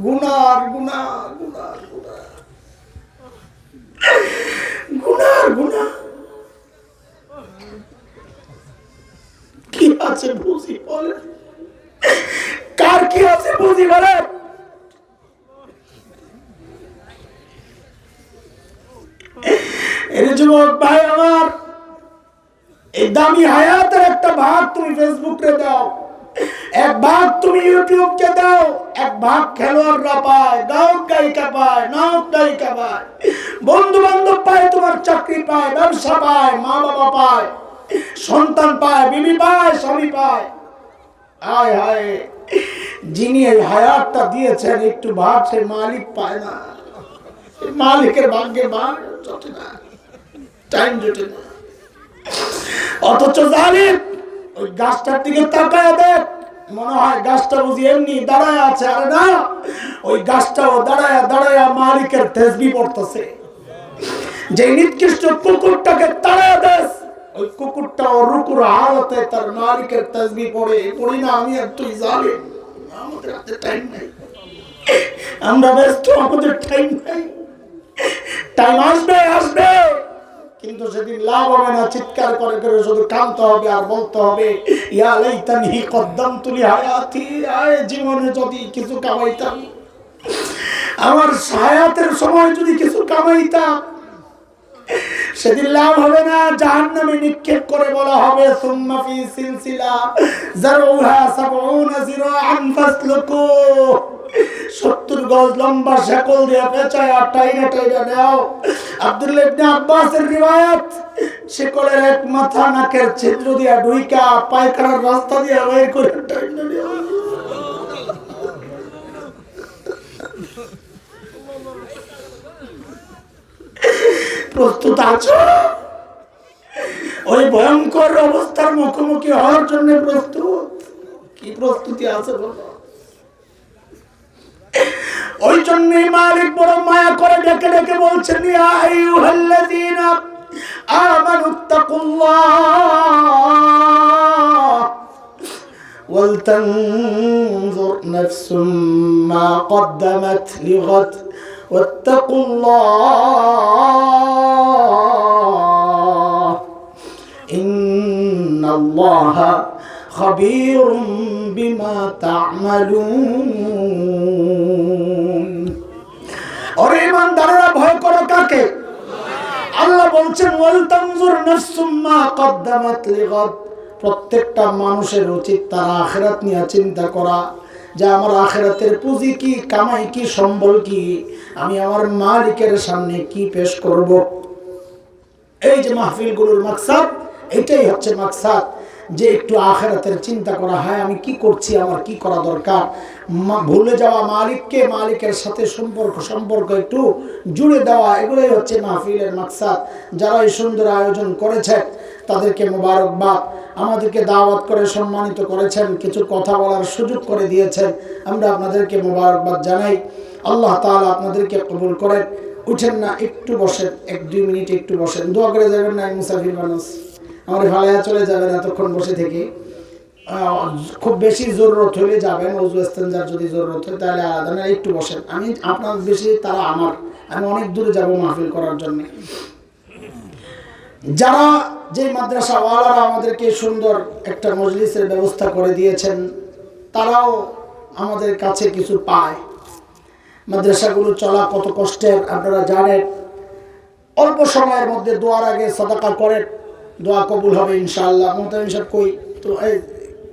গুনার গুনাহ গুনার গুনাহ গুনার গুনাহ। কি আছে বুঝি বলে? কার কি আছে বুঝি বলে? এর যুবক ভাই আমার, এই দামি হায়াতের একটা ভাগ তুমি ফেসবুকে দাও, এক ভাগ তুমি ইউটিউবকে দাও, এক ভাগ খেলোয়াড়রা পায়, গায়ক গায়িকা পায়, নায়ক গায়িকা পায়, বন্ধু বান্ধব পায়, তোমার চাকরি পায়, ব্যবসা পায়, মা বাবা পায়, সন্তান পায়, বিবি পায়, স্বামী পায়। হায় হায়, যিনি এই হায়াতটা দিয়েছেন একটু ভাগ সে মালিক পায় না। মালিকের ভাগ্যে ভাগ জোটে না, টাইম জোটে না। অথচ জালিম ওই গাছটার দিকে তাকায় দেখ, মনে হয় গাছটা বুঝি এমনি দাঁড়ায় আছে। আরে না, ওই গাছটাও দাঁড়ায় দাঁড়ায় মালিকের তাসবিহ পড়তেছে। যে নিকৃষ্ট কুকুরটাকে তাড়ায় দেস, ওই কুকুরটাও রুকুর হালতে তার মালিকের তাসবিহ পড়ে। পড়ি না আমি আর তুই? জালিম, আমাদের হাতে টাইম নাই, আমরা ব্যস্ত, আমাদের টাইম নাই। টাইম আসবে আসবে, কিন্তু সেদিন লাভ হবে না। চিৎকার করে করে শুধু কাঁদতে হবে আর বলতে হবে ইয়া লাইতানি কদ্দামতু লিহায়াতি, আয় জীবনে যদি কিছু কামাইতাম, আমার হায়াতের সময় যদি কিছু কামাইতাম। সেদিন লাভ হবে না, জাহান্নামে নিক্ষেপ করে বলা হবে সুম্মা ফি সিলসিলা যারউহা ৭০ যিরাআন ফাসলুকু, ৭০ গজ লম্বা শেকল দিয়ে পেঁচায়া টাইনা টাইনা নাও। আব্দুল্লাহ ইবনে আব্বাসের রিওয়ায়াত, শেকলের এক মাথা নাকের ছিদ্র দিয়া ঢুইকা পায়খানার রাস্তা দিয়ে বের করে টাইনা নাও। প্রস্তুত আছো ওই ভয়ঙ্কর অবস্থার মুখোমুখি হওয়ার জন্য? প্রস্তুত? কি প্রস্তুতি আছে বলো? ওই জন্যই মালিক বড় মায়া করে ডেকে ডেকে বলছেন ইয়া আইয়ুহাল্লাযীনা আমানুত্তাকুল্লাহ ওয়াল তানজুর নাফসুম মা কদ্দামাত লিগাদ ওয়াত্তাকুল্লাহ ইন্নাল্লাহা খাবীরুম বিমা তা'মালুন। ওরে ইমানদাররা, ভয় করো কাকে? আল্লাহ বলছেন ওয়াল তানজুর নাফসুম মা কদ্দামাত লিগাদ। প্রত্যেকটা মানুষের উচিত তার আখিরাত নিয়ে চিন্তা করা, যে আমার আখিরাতের পুঁজি কি, কামাই কি, সম্বল কি, আমি আমার মালিকের সামনে কি পেশ করব। এই যে মাহফিলগুলোর মাকসাদ, এটাই হচ্ছে মাকসাদ, যে একটু আখিরাতের চিন্তা করা। হয় আমি কি করছি, আমার কি করা দরকার, ভুলে যাওয়া মালিককে, মালিকের সাথে সম্পর্ক একটু জুড়ে দেওয়া, এগুলোই হচ্ছে মাহফিলের মাকসাদ। যারা এই সুন্দর আয়োজন করেছেন তাদেরকে মোবারকবাদ। আমাদেরকে দাওয়াত করে সম্মানিত করেছেন, কিছু কথা বলার সুযোগ করে দিয়েছেন, আমরা আপনাদেরকে মোবারকবাদ জানাই। আল্লাহ তাআলা আপনাদেরকে কবুল করেন। উঠেন না, একটু বসেন, 1-2 মিনিট একটু বসেন, দোয়া করে যাবেন না। মুসাফির মানুষ, আমার ভাড়ায় চলে যাবেন এতক্ষণ বসে থেকে। খুব বেশি জরুরত হলে যাবেন, ওযু ইস্তেনজার যদি জরুরত হয় তাহলে আলাদা, না একটু বসেন। আমি আপনার বেশি, তারা আমার, আমি অনেক দূরে যাব মাহফিল করার জন্য। যারা যে মাদ্রাসাওয়ালারা আমাদেরকে সুন্দর একটা মজলিসের ব্যবস্থা করে দিয়েছেন, তারাও আমাদের কাছে কিছু পায়। মাদ্রাসাগুলো চলা কত কষ্টের আপনারা জানেন। অল্প সময়ের মধ্যে দোয়ার আগে সাদাকা করেন, দোয়া কবুল হবে ইনশাআল্লাহ। মোহতামিম সাহেব কই তো, এই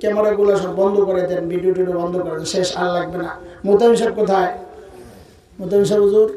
ক্যামেরাগুলো সব বন্ধ করে দেন, ভিডিও টিডিও বন্ধ করে দেন, শেষ আর লাগবে না। মোহতামিম সাহেব কোথায়? মোহতামিম সাহেব হুজুর